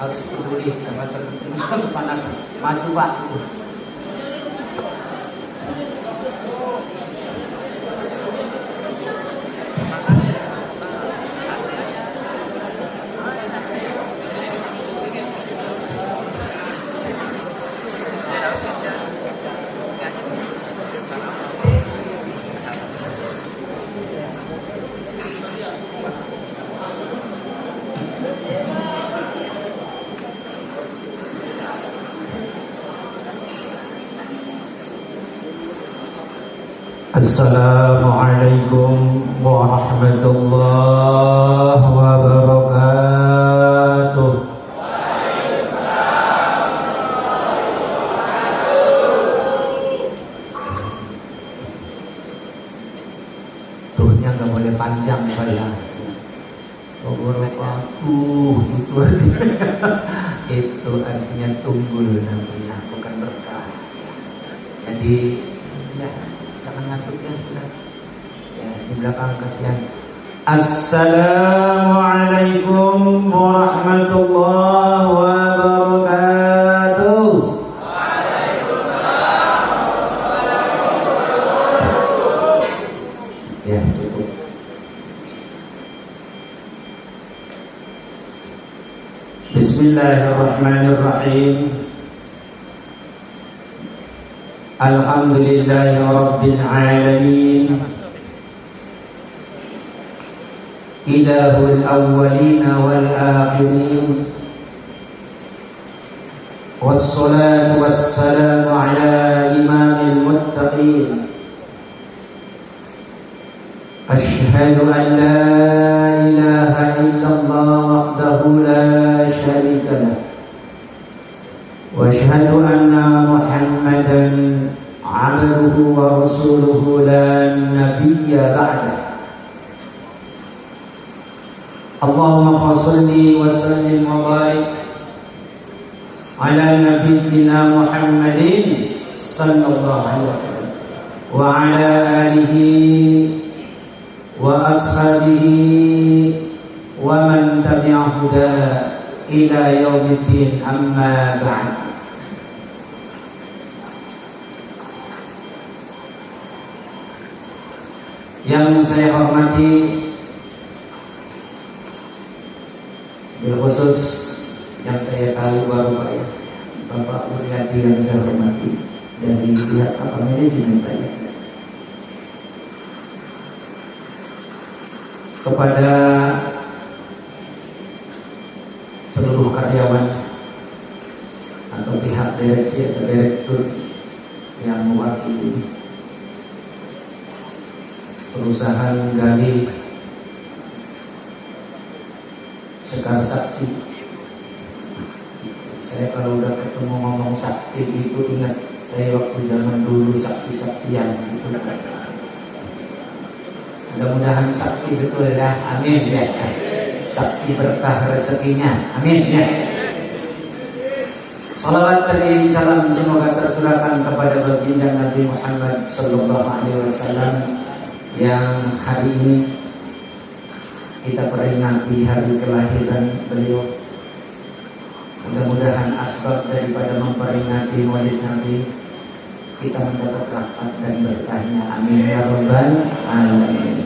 harus peduli sama teman-teman kepanasan. Maju Pak itu. Assalamualaikum warahmatullahi wabarakatuh. Tuhnya nggak boleh panjang saya. Wabarakatuh itu itu artinya tunggul namanya, bukan berkah. Jadi ya jangan ngantuk ya sudah. Ya di belakang kasihan. Assalamualaikum warahmatullahi wabarakatuh. Waalaikumsalam warahmatullahi wabarakatuh. Ya cukup. Bismillahirrahmanirrahim. Alhamdulillahi Rabbil Alamin, Ilahul awwalina wal akhirin, wassalatu wassalamu ala imamil muttaqin. Ashhadu an la ilaha illallah wahdahu la syarika lah, wa ashhadu anna Muhammadan abduhu wa rasuluhu la nabiyya ba'dah. Allahumma shalli wa sallim wa barik ala nabiyyina Muhammadin sallallahu alaihi wasallam wa ala alihi wa ashabihi wa man tabi'ahu ila yaumiddin, amma ba'd. Yang saya hormati, bil khusus yang saya tahu baru Pak ya, Bapak Mulyadi yang saya hormati dari pihak manajemen saya, kepada seluruh karyawan atau pihak direksi atau direktur yang mewakili perusahaan Gali Sekar Sakti. Saya kalau udah ketemu ngomong sakti itu ingat saya waktu zaman dulu sakti-saktian gitu. Mudah-mudahan sakti betul ya, amin ya. Sakti berkah rezekinya, amin ya. Salawat dan salam semoga tercurahkan kepada baginda Nabi Muhammad sallallahu alaihi wasallam yang hari ini kita peringati hari kelahiran beliau. Mudah-mudahan asbab daripada memperingati maulid Nabi kita mendapat rahmat dan berkahnya, amin ya rabbal alamin.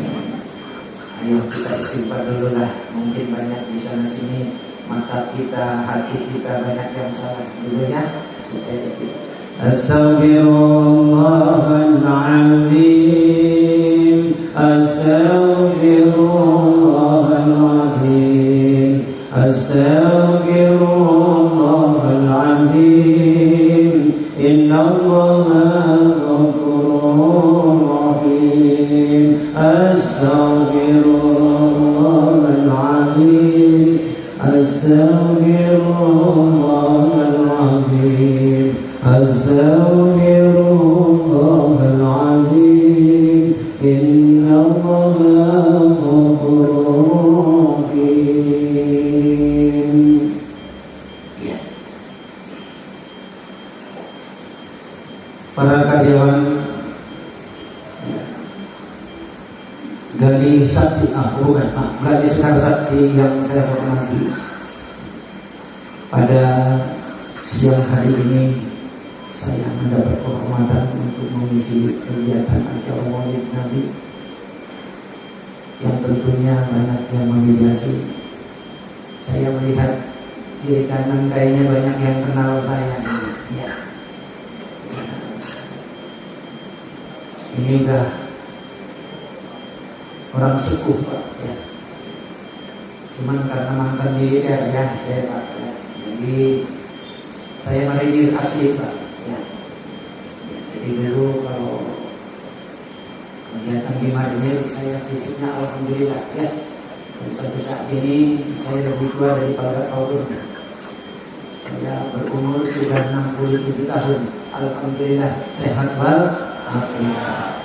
Ayo kita istighfar dulu lah, mungkin banyak di sana sini mata kita, hati kita banyak yang salah dulunya, supaya istighfar. Astaghfirullahaladzim, astaghfirullahaladzim, astaghfirullahaladzim. Innallaha ghafurur rahim. Astaghfirullahaladzim, astaghfirullahaladzim, astaghfirullahaladzim. Innallaha ghafurur rahim. Ya. Para karyawan Gali Sakti, bukan Pak, Gali Sekar Sakti yang saya hormati, Pada siang hari ini saya mendapat kehormatan untuk mengisi kegiatan acara Maulid Nabi yang tentunya banyak yang memediasi. Saya melihat kiri kanan kayaknya banyak yang kenal saya. Ya. Ini udah orang sepuh Pak. Ya. Cuman karena mantan militer ya saya Pak. Ya. Jadi saya marinir asli Pak. Ya. Jadi dulu kalau kegiatan di marinir saya fisiknya alhamdulillah ya. Dan satu saat ini saya lebih tua daripada Paulus. Saya berumur sudah 67 tahun. Alhamdulillah sehat walafiat.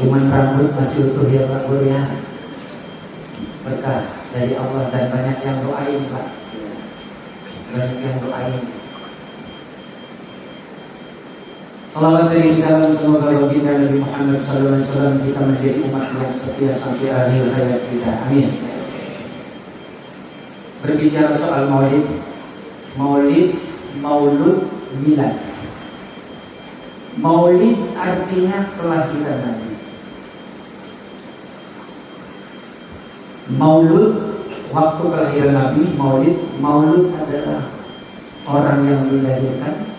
Cuman rambut masih utuh ya Pak Guru ya. Berkah dari Allah dan banyak yang doain Pak. Banyak yang doain. Salawat dan salam semoga baginda Nabi Muhammad SAW kita menjadi umat yang setia sampai akhir hayat kita. Amin. Berbicara soal maulid, maulud, milad. Maulid artinya kelahiran Nabi. Maulud waktu kelahiran Nabi, maulud adalah orang yang dilahirkan.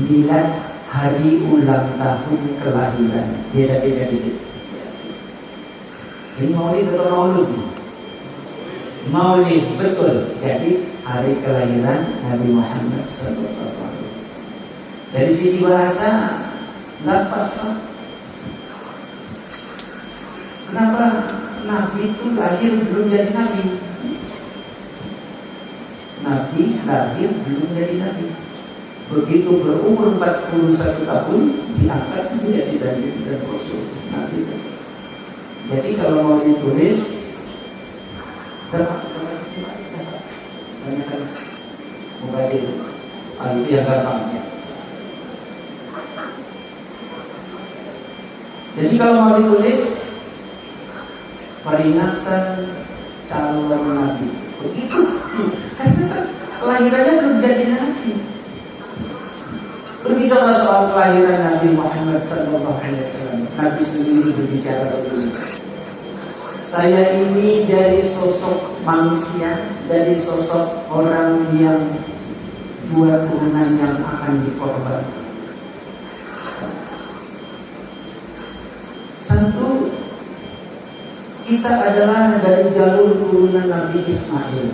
Milad hari ulang tahun kelahiran. Beda-beda dikit. Ini maulid atau maulud? Maulid, betul. Jadi hari kelahiran Nabi Muhammad SAW. Dari sisi bahasa nggak pas Pak. Kenapa Nabi itu lahir belum jadi Nabi? Nabi lahir belum jadi Nabi. Begitu berumur 41 tahun diangkat menjadi Nabi dan Rasul. Nabi. Jadi kalau mau ditulis banyak kan mubadil. Itu yang gampangnya. Jadi kalau mau ditulis peringatan calon Nabi. Begitu. Karena kelahirannya belum jadi Nabi. Berbicara soal kelahiran Nabi Muhammad SAW, Nabi sendiri berbicara begini. Saya ini dari sosok manusia, dari sosok orang yang dua turunan yang akan dikorbankan. Satu, kita adalah dari jalur turunan Nabi Ismail.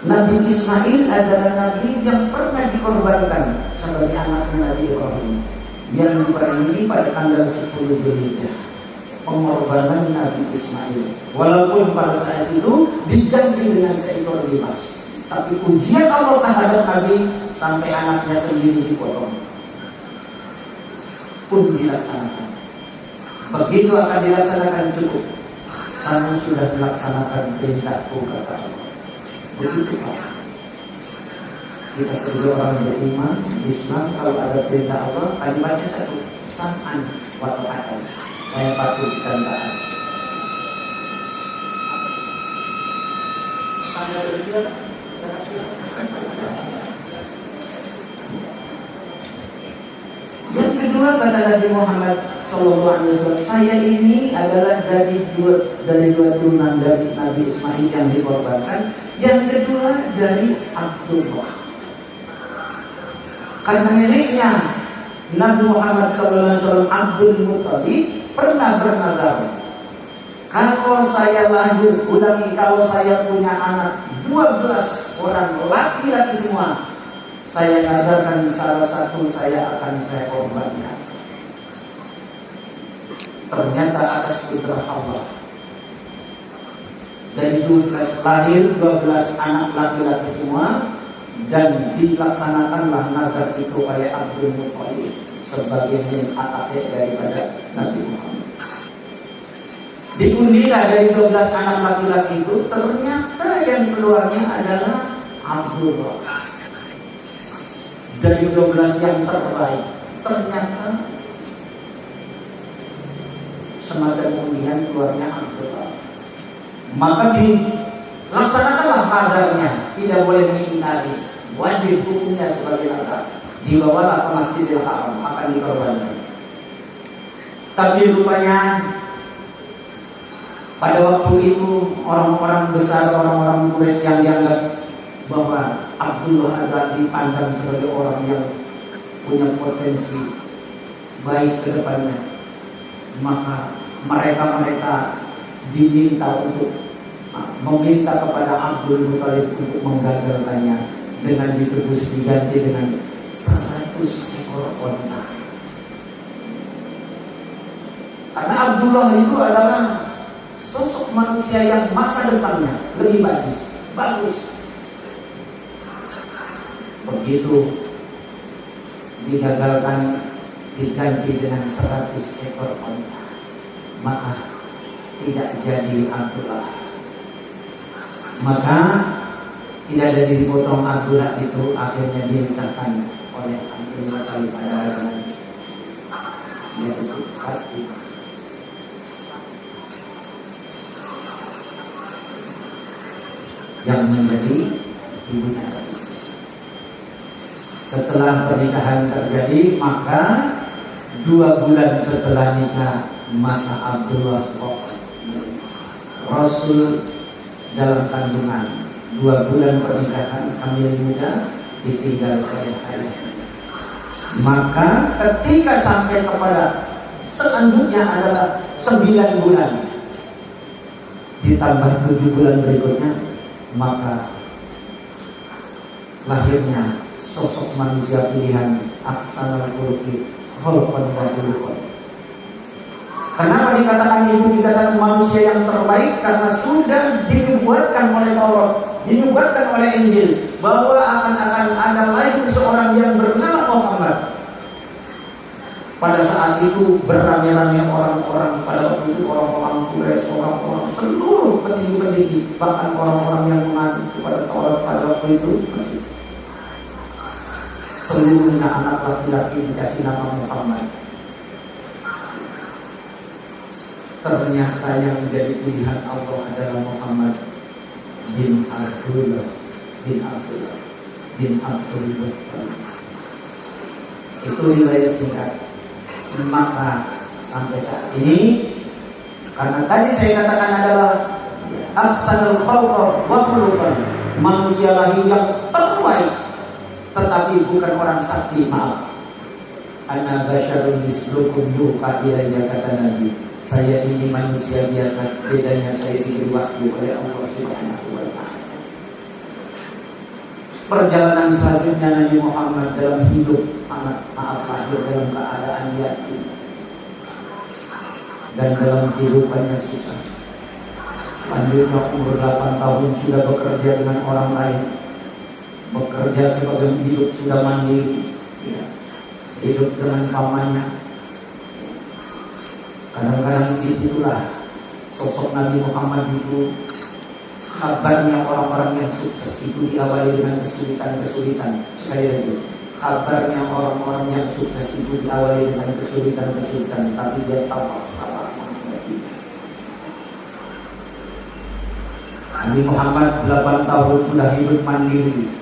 Nabi Ismail adalah Nabi yang pernah dikorbankan sebagai anak Nabi Ibrahim yang diperingati pada tanggal 10 Zulhijjah. Pengorbanan Nabi Ismail. Walaupun pada saat itu diganti dengan seekor limas, tapi ujian Allah terhadap Nabi sampai anaknya sendiri dipotong pun dilaksanakan. Begitu akan dilaksanakan cukup. Kamu sudah melaksanakan perintahku kata Allah. Begitu Pak. Kita sebagai orang beriman Islam, kalau ada perintah Allah kalimatnya satu, sam'an wa ta'atan. Saya patuh dan taat. Yang kedua kata Nabi Muhammad SAW, saya ini adalah dari dua turunan dari Nabi Ismail yang dikorbankan. Yang kedua dari Abdullah. Karena neneknya Nabi Muhammad SAW, Abdul Muttalib, pernah bernadar, kalau saya lahir, ulangi, kalau saya punya anak 12 orang laki-laki semua, saya nadarkan salah satu saya akan saya korbankan. Ternyata atas putra Allah. Dari 12 lahir 12 anak laki-laki semua, dan dilaksanakanlah nazar itu oleh Abdul Muttalib sebagai anak daripada Nabi Muhammad. Diundilah dari 12 anak laki-laki itu, ternyata yang keluarnya adalah Abdullah. Dari 12 yang terbaik, ternyata semacam undian keluarnya Abdullah. Maka dilaksanakanlah kadarnya, tidak boleh mengingkari. Wajib hukumnya sebagai lengkap. Dibawalah ke Masjidil Haram, akan dikorbankan. Tapi rupanya pada waktu itu orang-orang besar, orang-orang Quraisy yang dianggap bahwa Abdullah adalah dipandang sebagai orang yang punya potensi baik ke depannya, maka mereka diminta untuk meminta kepada Abdul Muthalib untuk menggagalkannya dengan ditebus diganti dengan 100 ekor unta. Karena Abdullah itu adalah sosok manusia yang masa depannya lebih bagus. Begitu digagalkan diganti dengan 100 ekor unta, maka tidak jadi Abdullah. Maka tidak ada dipotong Abdullah itu, akhirnya diletakkan oleh Abdul Muthalib pada hari yaitu Fatimah. Yang menjadi ibunya. Setelah pernikahan terjadi, maka 2 bulan setelah nikah, maka Abdullah wafat. Rasul dalam kandungan 2 bulan pernikahan, hamil muda, ditinggal oleh ayah. Maka ketika sampai kepada selanjutnya adalah 9 bulan ditambah 7 bulan berikutnya, maka lahirnya sosok manusia pilihan Ahsanul Khuluqi Khulqan wa Khuluqan. Kenapa dikatakan itu dikatakan manusia yang terbaik? Karena sudah dinubuatkan oleh Taurat, dinubuatkan oleh Injil bahwa akan ada lagi seorang yang bernama Muhammad. Pada saat itu beramai-ramai orang-orang, pada waktu itu orang-orang Quraisy, orang-orang seluruh petinggi-petinggi, bahkan orang-orang yang mengaku kepada Taurat pada waktu itu masih seluruhnya anak laki-laki dikasih nama Muhammad. Ternyata yang menjadi pilihan Allah adalah Muhammad bin Abdullah bin Abdul Muthalib. Itu riwayat singkat. Maka sampai saat ini, karena tadi saya katakan adalah ahsanul khalqa wa khuluqan, manusia lahir yang terbaik, tetapi bukan orang sakti. Maaf, ana basyarun mislukum yuha ilayya, kata Nabi, saya ini manusia biasa, bedanya saya diberi wahyu oleh Allah Subhanahu wa ta'ala. Perjalanan selanjutnya Nabi Muhammad dalam hidup lahir dalam keadaan yatim dan dalam kehidupannya susah. Selanjutnya umur 8 tahun sudah bekerja dengan orang lain, bekerja sebagai hidup sudah mandiri, hidup dengan pamannya. Kadang-kadang disitulah sosok Nabi Muhammad itu, kabarnya orang-orang yang sukses itu diawali dengan kesulitan-kesulitan. Sekali lagi, kabarnya orang-orang yang sukses itu diawali dengan kesulitan-kesulitan, tapi dia tampak sabar menghadapinya. Nabi Muhammad 8 tahun sudah hidup mandiri.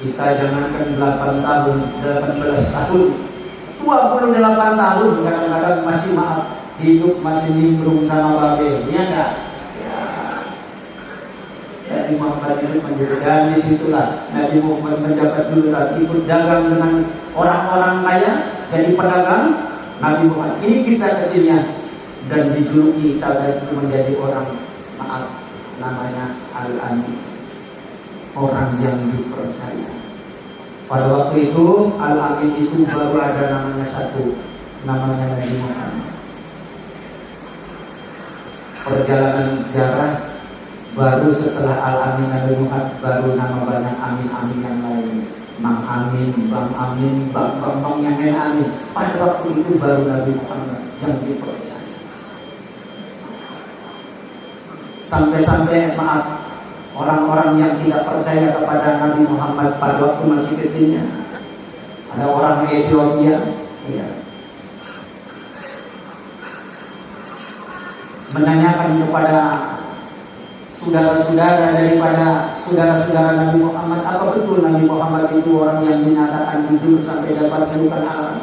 Kita jangankan 8 tahun, 18 tahun, 28 tahun kadang-kadang masih hidup masih nimbrung sama babe, ya enggak? Nabi Muhammad itu menjadi, dan disitulah Nabi Muhammad mendapat julukan ikut dagang dengan orang-orang kaya, jadi pedagang. Nabi Muhammad ini kita kecilnya, dan dijuluki cara itu menjadi orang namanya Al-Amin, orang yang dipercaya. Pada waktu itu Al-Amin itu baru ada namanya satu, namanya Nabi Muhammad. Perjalanan sejarah baru setelah Al-Amin Nabi Muhammad, baru nama banyak amin-amin yang lain, Mang Amin, Bang Amin, Bang yang lain amin. Pada waktu itu baru Nabi Muhammad yang dipercaya. Sampai-sampai orang-orang yang tidak percaya kepada Nabi Muhammad pada waktu masih kecilnya, ada orang Ethiopia, menanyakan kepada saudara-saudara daripada saudara-saudara Nabi Muhammad. Apa betul Nabi Muhammad itu orang yang dinyatakan jujur sampai dapat kedudukan alam?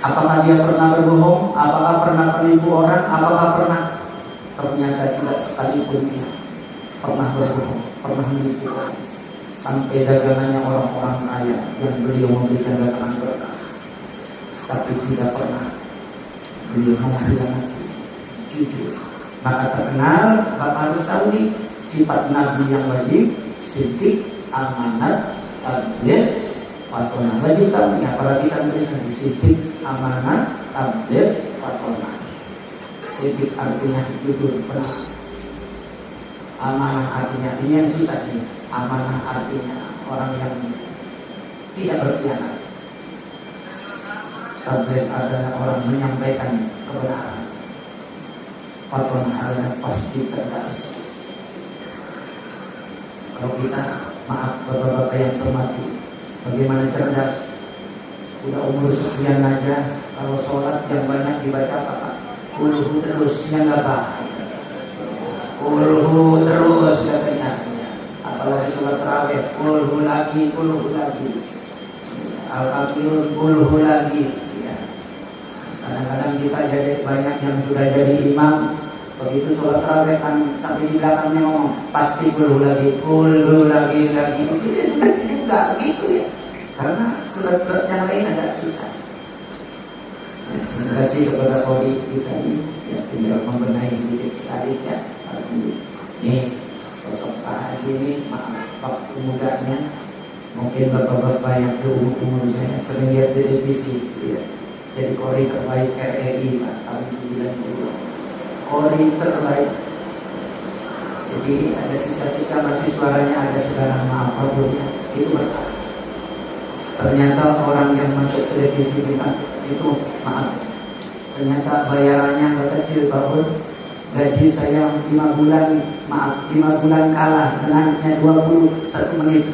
Apakah dia pernah berbohong? Apakah pernah menipu orang? Apakah pernah? Ternyata tidak sekalipun dia pernah berbohong, pernah menipu orang. Sampai dagangannya orang-orang kaya yang beliau memberikan dagangan berkah, tapi tidak pernah beliau mengkhianati, jujur. Maka terkenal, Bapak harus tahu nih sifat Nabi yang wajib: siddiq, amanat, tabligh, watonah. Wajib tahu nih, apalagi santri-santri. Siddiq, amanat, tabligh, watonah. Siddiq artinya jujur, benar. Amanah artinya, ini yang susah sih. Amanah artinya orang yang tidak berkhianat. Tabligh adalah orang menyampaikan kebenaran. Fatwa adalah pasti cerdas. Kalau kita, maaf bapak-bapak yang saya hormati, bagaimana cerdas? Udah umur sekian aja, kalau sholat yang banyak dibaca apa? Ulhu terus, yang nggak bahaya. Ulhu terus katanya. Apalagi sholat tarawih, ulhu lagi, ulhu lagi. Al-Kafirun, ulhu lagi. Kadang-kadang kita jadi banyak yang sudah jadi imam, begitu sholat tarawih kan sampai di belakangnya ngomong pasti ulhu lagi, itu enggak gitu ya, karena surat-surat yang lain agak susah. Terima kasih kepada Kori kita ini, ya, tinggal membenahi sedikit sekali ya. Nih sosok Pak Haji ini, maaf waktu mudanya, mungkin bapak-bapak yang umur saya sering lihat televisi ya. Jadi Kori terbaik RRI Pak, tahun 90. Kori terbaik. Jadi ada sisa-sisa masih suaranya, ada sekarang maaf problemnya. Itu berkah. Ternyata orang yang masuk televisi kita itu maaf. Ternyata bayarannya nggak kecil Pak. Gaji saya 5 bulan, maaf 5 bulan kalah dengannya 21 menit.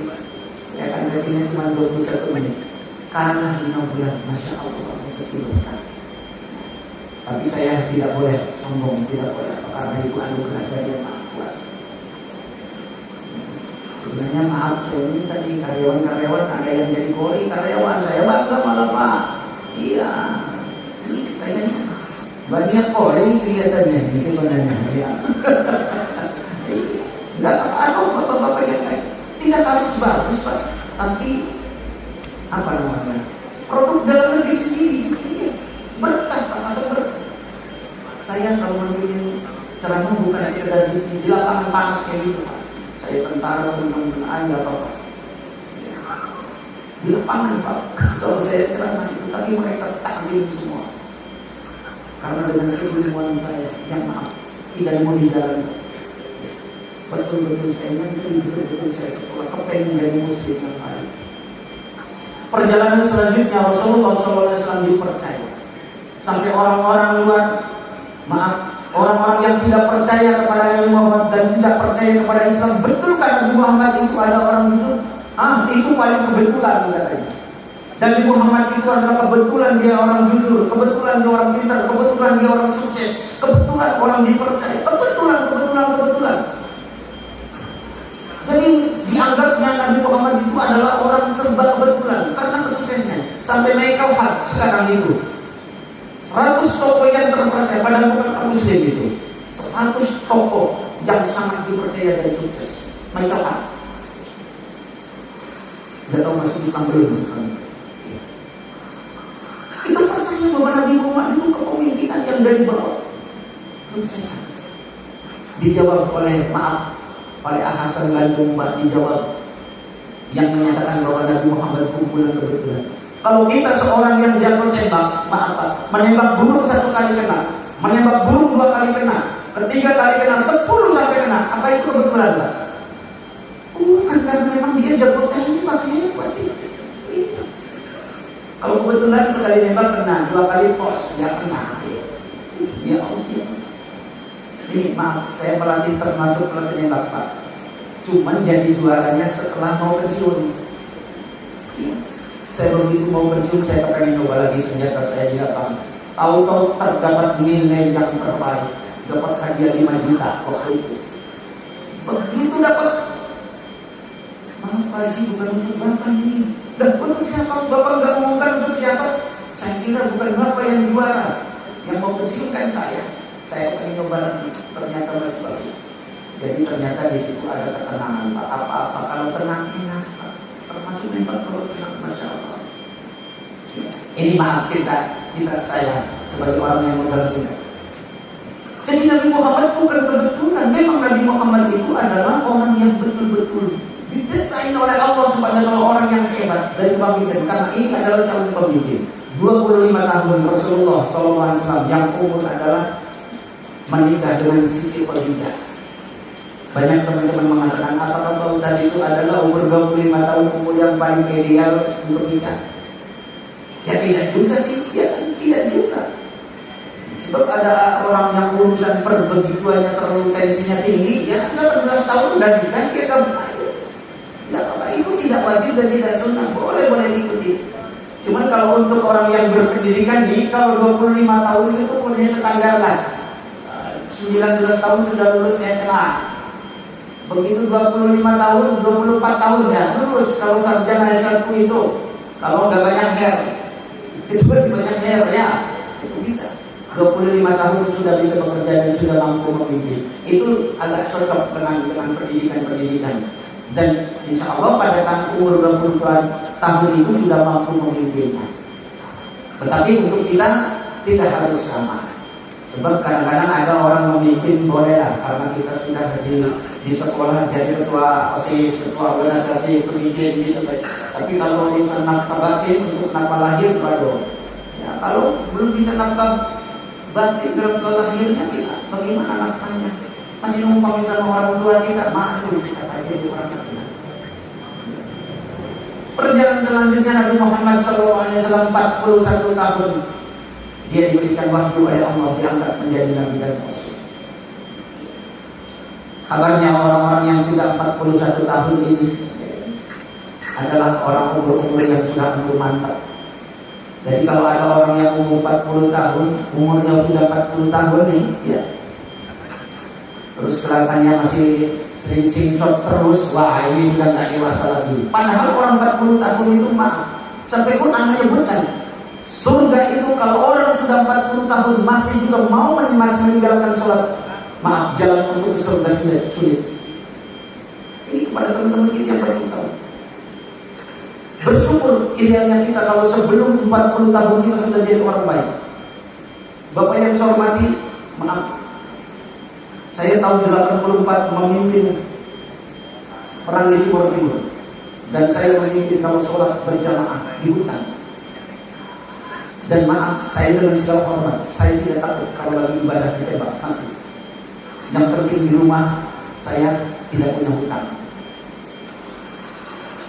Ya kan gajinya cuma 21 menit. Kalah 5 bulan, Masya Allah. Tapi saya tidak boleh sombong, tidak boleh, karena itu anugerah dari Yang Maha Kuasa. Sebenarnya maaf, saya ini tadi karyawan-karyawan ada yang jadi Kori, karyawan saya bangga malah Pak. Iya, ini kayaknya banyak Kori kelihatannya di sebenarnya. Ya. Enggak apa-apa bapak-bapak yang lain. Tidak harus bagus Pak, tapi apa namanya? Produk dalam negeri sendiri berkah Pak, ada berkah. Saya kalau membuat ceramah bukan sekedar di lapangan panas kayak gitu Pak. Saya tentara teman-teman nggak apa-apa. Di lapangan Pak, kalau saya ceramah itu, tapi mereka taklim semua. Karena dengan keilmuan saya yang maaf tidak mau dijalankan. Betul-betul saya nanti, betul-betul saya sekolah kepengen jadi muslim yang baik. Perjalanan selanjutnya Rasulullah SAW dipercaya sampai orang-orang luar, maaf, orang-orang yang tidak percaya kepada Nabi Muhammad dan tidak percaya kepada Islam. Betulkah Nabi Muhammad itu ada orang jujur? Itu paling kebetulan katanya. Nabi Muhammad itu adalah kebetulan dia orang jujur, kebetulan dia orang pintar, kebetulan dia orang sukses, kebetulan orang dipercaya, kebetulan. Jadi dianggapnya Nabi Muhammad itu adalah orang serba kebetulan karena kesuksesnya. Sampai naik kafat sekarang itu 100 tokoh yang terpercaya, padahal bukan muslim itu. 100 tokoh yang sangat dipercaya dan sukses naik kafat. Gak tahu masuk Islam belum sekarang. Itu percaya bahwa Nabi Muhammad itu kepemimpinan yang dari bawah sukses. Dijawab oleh oleh Hasan Bandung Mbak, dijawab yang menyatakan bahwa Nabi Muhammad kumpulan kebetulan. Kalau kita seorang yang jago tembak, menembak burung 1 kali kena, menembak burung 2 kali kena, 3 kali kena, 10 sampai kena, apa itu kebetulan Pak? Bukan, karena memang dia jago tembak, hebat itu. Kalau kebetulan sekali nembak kena, 2 kali pos, ya kena. Ya Allah. Ini maaf, saya pelatih termasuk pelatih nembak Pak. Cuman jadi juaranya setelah mau pensiun. Saya begitu mau pensiun, saya pengen coba lagi senjata saya di lapangan. Tahu-tahu terdapat nilai yang terbaik. dapat hadiah 5 juta waktu itu. Begitu dapat, maaf Pak Haji, bukan untuk Bapak nih. Dan untuk siapa? Bapak nggak ngomongkan untuk siapa? Saya kira bukan Bapak yang juara. Yang mau pensiunkan saya pengen coba lagi. Ternyata masih bagus. Jadi ternyata di situ ada ketenangan Pak. Apa-apa kalau tenang enak Pak. Termasuk Pak kalau tenang, Masya Allah. Ini maaf saya sebagai orang yang modal juga. Jadi Nabi Muhammad bukan kebetulan. Memang Nabi Muhammad itu adalah orang yang betul-betul didesain oleh Allah sebagai orang yang hebat dari pemimpin. Karena ini adalah calon pemimpin. 25 tahun Rasulullah SAW yang umur adalah menikah dengan Siti Khadijah. Banyak teman-teman mengatakan, apakah kau tadi itu adalah umur 25 tahun umur yang paling ideal untuk nikah? Ya tidak juga sih, ya tidak juga. Sebab ada orang yang urusan perbegituannya terlalu tensinya tinggi, ya 18 tahun udah nikah, dia nggak apa-apa, itu tidak wajib dan tidak sunnah, boleh diikuti. Cuman kalau untuk orang yang berpendidikan nih, kalau 25 tahun itu punya standar lah. 19 tahun sudah lulus SMA. Begitu 25 tahun, 24 tahun ya lulus. Kalau sarjana S1 itu, kalau nggak banyak hair, itu banyak hair ya, itu bisa. 25 tahun sudah bisa bekerja dan sudah mampu memimpin. Itu agak cocok dengan pendidikan. Dan insya Allah pada umur 20 tahun itu sudah mampu memimpinnya. Tetapi untuk kita tidak harus sama. Sebab kadang-kadang ada orang memimpin bolehlah karena kita sudah di sekolah jadi ketua OSIS, ketua organisasi pemimpin gitu. Tapi kalau bisa nafkah batin untuk nafkah lahir baru. Ya, kalau belum bisa nafkah batin dalam lahirnya kita bagaimana nafkahnya? Masih numpang sama orang tua kita, malu kita aja di orang kita. Perjalanan selanjutnya Nabi Muhammad SAW 41 tahun dia diberikan wahyu oleh Allah, diangkat menjadi Nabi dan Rasul. Kabarnya orang-orang yang sudah 41 tahun ini adalah orang umur yang sudah mantap. Jadi kalau ada orang yang umur 40 tahun, umurnya sudah 40 tahun nih, ya. Terus kelihatannya masih sering singshot terus, wah ini sudah nggak dewasa lagi. Padahal orang 40 tahun itu sampai pun menyebutkan surga itu kalau orang sudah 40 tahun masih juga mau meninggalkan sholat, jalan untuk ke surga sulit. Ini kepada teman-teman kita yang 40 tahun. Bersyukur idealnya kita kalau sebelum 40 tahun kita sudah jadi orang baik. Bapak yang saya hormati, saya tahun 84 memimpin perang di Timur dan saya memimpin kalau sholat berjamaah di hutan. Dan maaf, saya dengan segala hormat, saya tidak takut kalau lagi ibadah ditembak mati. Yang penting di rumah saya tidak punya hutang.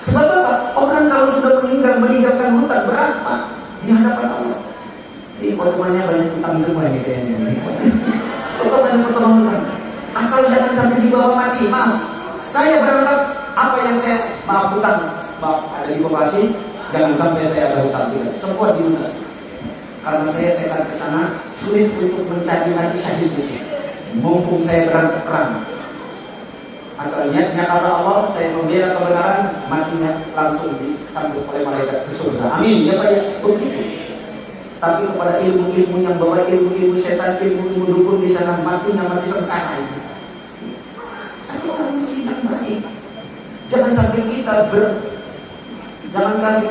Sebab apa? Orang kalau sudah meninggalkan hutang berat Pak di hadapan Allah. Ini potongannya banyak hutang semua ini kayaknya. Potongan hutang. Asal jangan sampai dibawa mati. Maaf, saya berangkat apa yang saya hutang. Maaf, ada di Bekasi, jangan sampai saya ada hutang tidak. Semua dilunasi. Karena saya tekad ke sana sulit untuk mencari mati syahid itu. Mumpung saya berangkat perang. Asal niatnya karena Allah, saya membela kebenaran, matinya langsung disambut oleh malaikat ke surga. Amin. Ya Pak ya, begitu. Tapi kepada ilmu-ilmu yang bawa ilmu-ilmu setan, ilmu dukun di sana, matinya mati sengsara itu. Satu orang muslim yang baik. Jangan sampai kita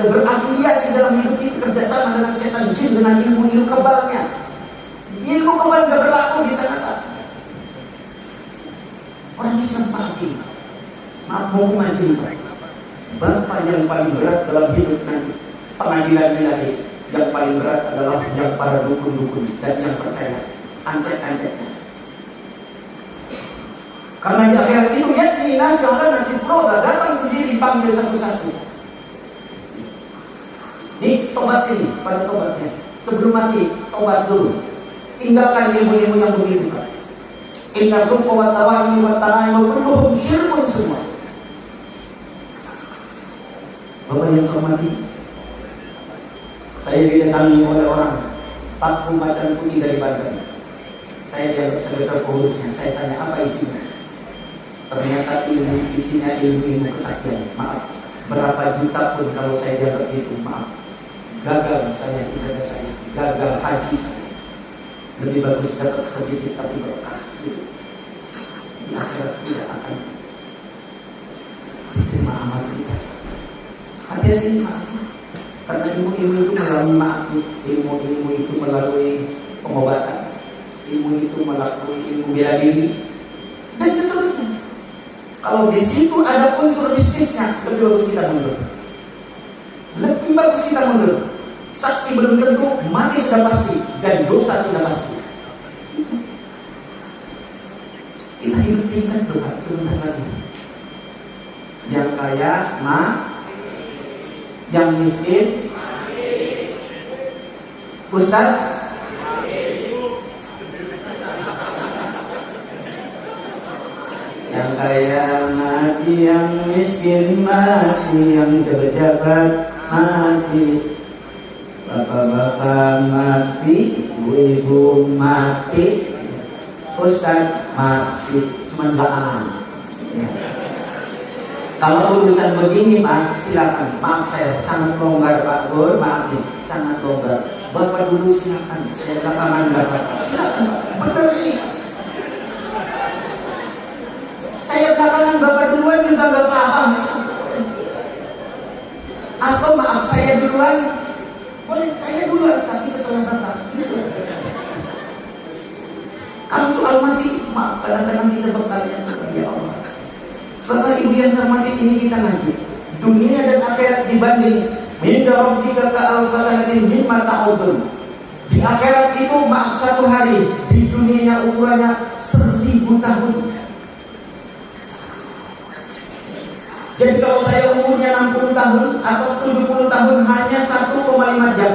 berafiliasi dalam hidup ini kerjasama dengan setan jin dengan ilmu-ilmu kebalnya. Ilmu kebal gak berlaku di sana Pak. Orang Islam pasti mau maju Pak. Bapak yang paling berat dalam hidup nanti pengadilan ilahi. Yang paling berat adalah yang para dukun-dukun dan yang percaya antek-anteknya. Karena di akhirat itu yakni nasyara dan sifroda datang sendiri dipanggil satu-satu. Nih tobat ini, pada tobatnya. Sebelum mati, tobat dulu. Tinggalkan ilmu-ilmu yang begitu Pak. Inna rupa wa tawahi wa ta'ayma kulluhum syirkun semua. Bapak yang saya hormati, saya didatangi oleh orang 40 macan putih dari Banten. Saya dialog sekretar pengurusnya, saya tanya apa isinya. Ternyata isinya ilmu kesaktian. Maaf, berapa juta pun kalau saya dialog itu, maaf, gagal saya, tidak saya, gagal haji saya. Lebih bagus dapat sedikit tapi berkah. Di akhirat tidak akan diterima amal kita. Hati-hati maaf. Karena ilmu itu melalui maaf, ilmu itu melalui pengobatan, ilmu itu melalui ilmu bela diri, dan seterusnya. Kalau di situ ada unsur bisnisnya, lebih bagus kita mundur. Lebih bagus kita mundur. Sakti belum tentu, mati sudah pasti, dan dosa sudah pasti. Kita hidup singkat Tuhan, sebentar lagi. Yang kaya, yang miskin, Ustaz, yang kaya mati, yang miskin mati, yang pejabat mati, bapak-bapak mati, ibu-ibu mati, Ustaz mati, cuma belakangan. Ya. Kalau urusan begini Pak, silakan. Maaf saya sangat longgar Pak Bur, maaf nih, sangat longgar. Bapak dulu silakan, saya belakangan Bapak. Silakan Pak, benar ini. Saya belakangan Bapak duluan juga nggak apa-apa. Atau maaf saya duluan, boleh saya duluan, tapi setelah Bapak. Gitu. Kalau soal mati, maaf kadang-kadang kita bertanya, ya Allah. Bapak Ibu yang saya hormati, ini kita ngaji. Dunia dan akhirat dibanding. Min rabbika ka'alfasanatin mimma ta'udun. Di akhirat itu maaf satu hari, di dunianya ukurannya 1000 tahun. Jadi kalau saya umurnya 60 tahun atau 70 tahun hanya 1,5 jam.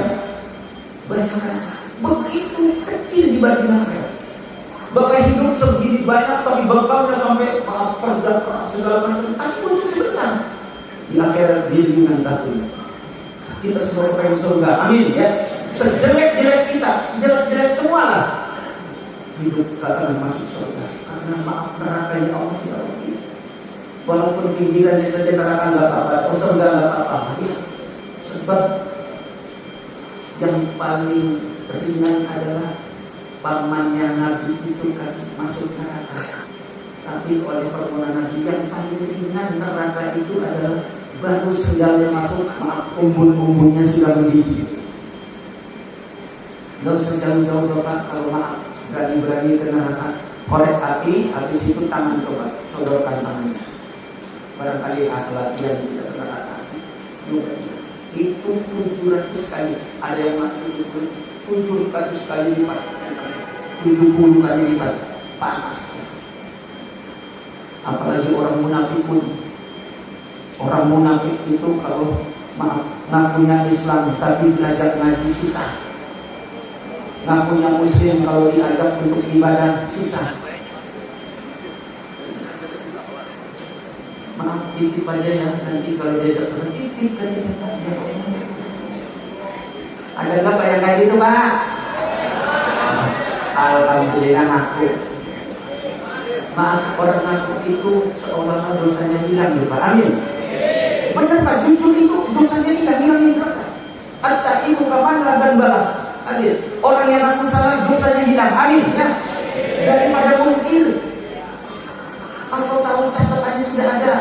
Bayangkan, begitu kecil dibanding akhirat. Bapak hidup segini banyak tapi bekalnya sampai perda segala macam, tapi untuk sebentar. Di akhirat biliunan tahun. Kita semua pengen surga, amin ya. Sejelek-jelek kita, sejelek-jelek semua lah, hidup tak akan masuk surga. Karena maaf neraka ya Allah ya Allah. Walaupun pinggirannya saja neraka nggak apa-apa, surga nggak apa-apa. Ya. Sebab yang paling ringan adalah pamannya Nabi itu kan masuk neraka. Tapi oleh permohonan Nabi yang paling ringan neraka itu adalah baru segala masuk, maaf, umbun-umbunnya sudah mendidih. Gak usah jauh-jauh Bapak, kalau maaf berani-berani ke neraka, korek hati, habis itu tangan coba, sodorkan tangannya. Barangkali latihan kita ke neraka. Itu 700 kali, ada yang mati 700 kali lipat. 70 kali lipat panas. Apalagi orang munafik pun. Orang munafik itu kalau maaf ngakunya Islam tapi belajar ngaji susah. Ngakunya Muslim kalau diajak untuk ibadah susah. Maaf titip aja ya, nanti kalau diajak sholat titip kan ya. Ada nggak Pak yang kayak gitu Pak? Alhamdulillah ngaku. Maaf, orang ngaku itu seolah-olah dosanya hilang ya Pak. Amin. Benar Pak, jujur itu dosanya hilang berapa? Atta ibu kapan dan balak. Hadis. Orang yang ngaku salah dosanya hilang. Amin ya. Daripada mungkir. Kalau tahu catatannya sudah ada.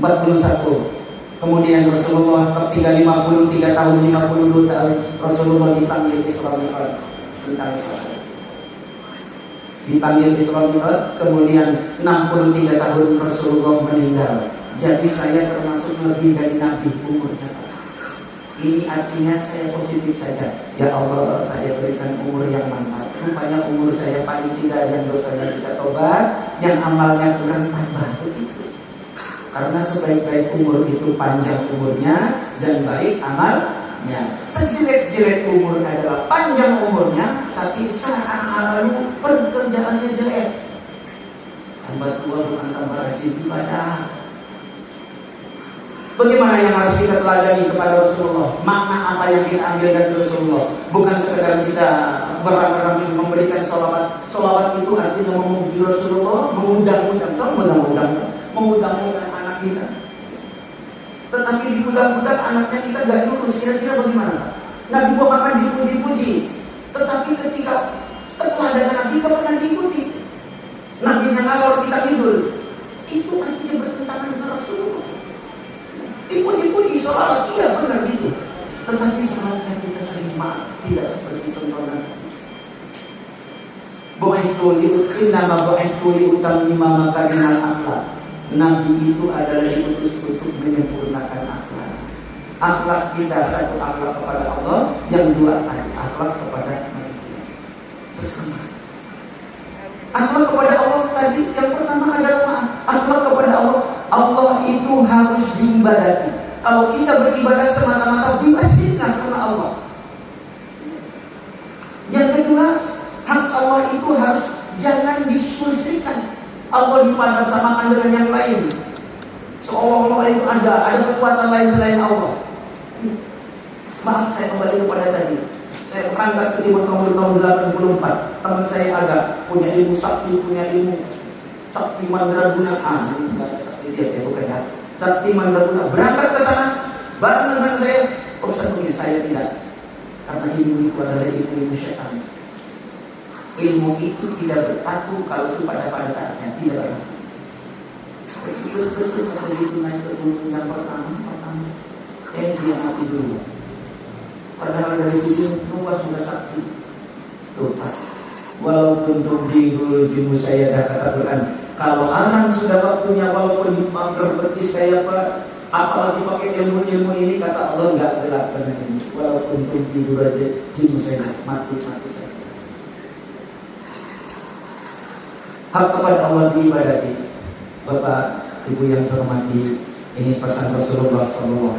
41. Kemudian Rasulullah ketika 53 tahun, 52 tahun Rasulullah dipanggil Isra Mi'raj tentang salat. Dipanggil Isra Mi'raj, kemudian 63 tahun Rasulullah meninggal. Jadi saya termasuk lebih dari Nabi umurnya. Ini artinya saya positif saja. Ya Allah, saya berikan umur yang mantap. Rupanya umur saya paling tidak yang dosanya bisa tobat, yang amalnya kurang tambah begitu. Karena sebaik-baik umur itu panjang umurnya dan baik amalnya. Sejelek-jelek umur adalah panjang umurnya, tapi saat amalnya pekerjaannya jelek. Tambah tua bukan tambah rajin ibadah. Bagaimana yang harus kita teladani kepada Rasulullah? Makna apa yang kita ambil dari Rasulullah? Bukan sekedar kita beramai-ramai memberikan salawat. Salawat itu artinya memuji Rasulullah, mengundang-undang anak kita. Tetapi diundang-undang anaknya kita gak lulus. Kira-kira bagaimana? Nabi Muhammad dipuji-puji, tetapi ketika keteladanan Nabi gak pernah diikuti. Nabi yang kalau kita tidur, itu artinya bertentangan dengan Rasulullah. Dipuji-puji salawat, iya benar gitu. Tetapi salawatnya kita sering tidak seperti tontonan. Nama bu'aistuli utamima makarimah akhlak. Nabi itu adalah diutus untuk menyempurnakan akhlak. Akhlak kita, satu akhlak kepada Allah, yang dua akhlak kepada manusia sesama. Akhlak kepada Allah tadi yang pertama adalah maaf. Akhlak kepada Allah, Allah itu harus diibadati. Kalau kita beribadah semata-mata bebaskan karena Allah. Yang kedua, hak Allah itu harus jangan disyirikkan. Allah dipadan-samakan dengan yang lain. Seolah-olah itu ada kekuatan lain selain Allah. Maaf, saya kembali kepada tadi. Saya berangkat ke Timur Tengah tahun 84. Teman saya agak punya ilmu sakti, punya ilmu sakti mandraguna. Sakti dia bukan ya. Sakti mandraguna. Berangkat ke sana bareng dengan saya. Ustaz begini, saya tidak. Karena ilmu itu adalah ilmu syaitan. Ilmu itu tidak berlaku kalau pada saatnya tidak berlaku. Betul-betul begitu naik ke gunung yang pertama, dia mati dulu. Padahal dari situ luas sudah sakti. Tuh Pak, walaupun di jimu saya dah katakan, kalau orang sudah waktunya walaupun berpetis kayak apa, apalagi pakai ilmu-ilmu ini, kata Allah enggak gelap dengan ini. Walaupun tidur aja jimu saya mati saja. Hak kepada Allah diibadati. Bapak, Ibu yang saya hormati, ini pesan Rasulullah SAW.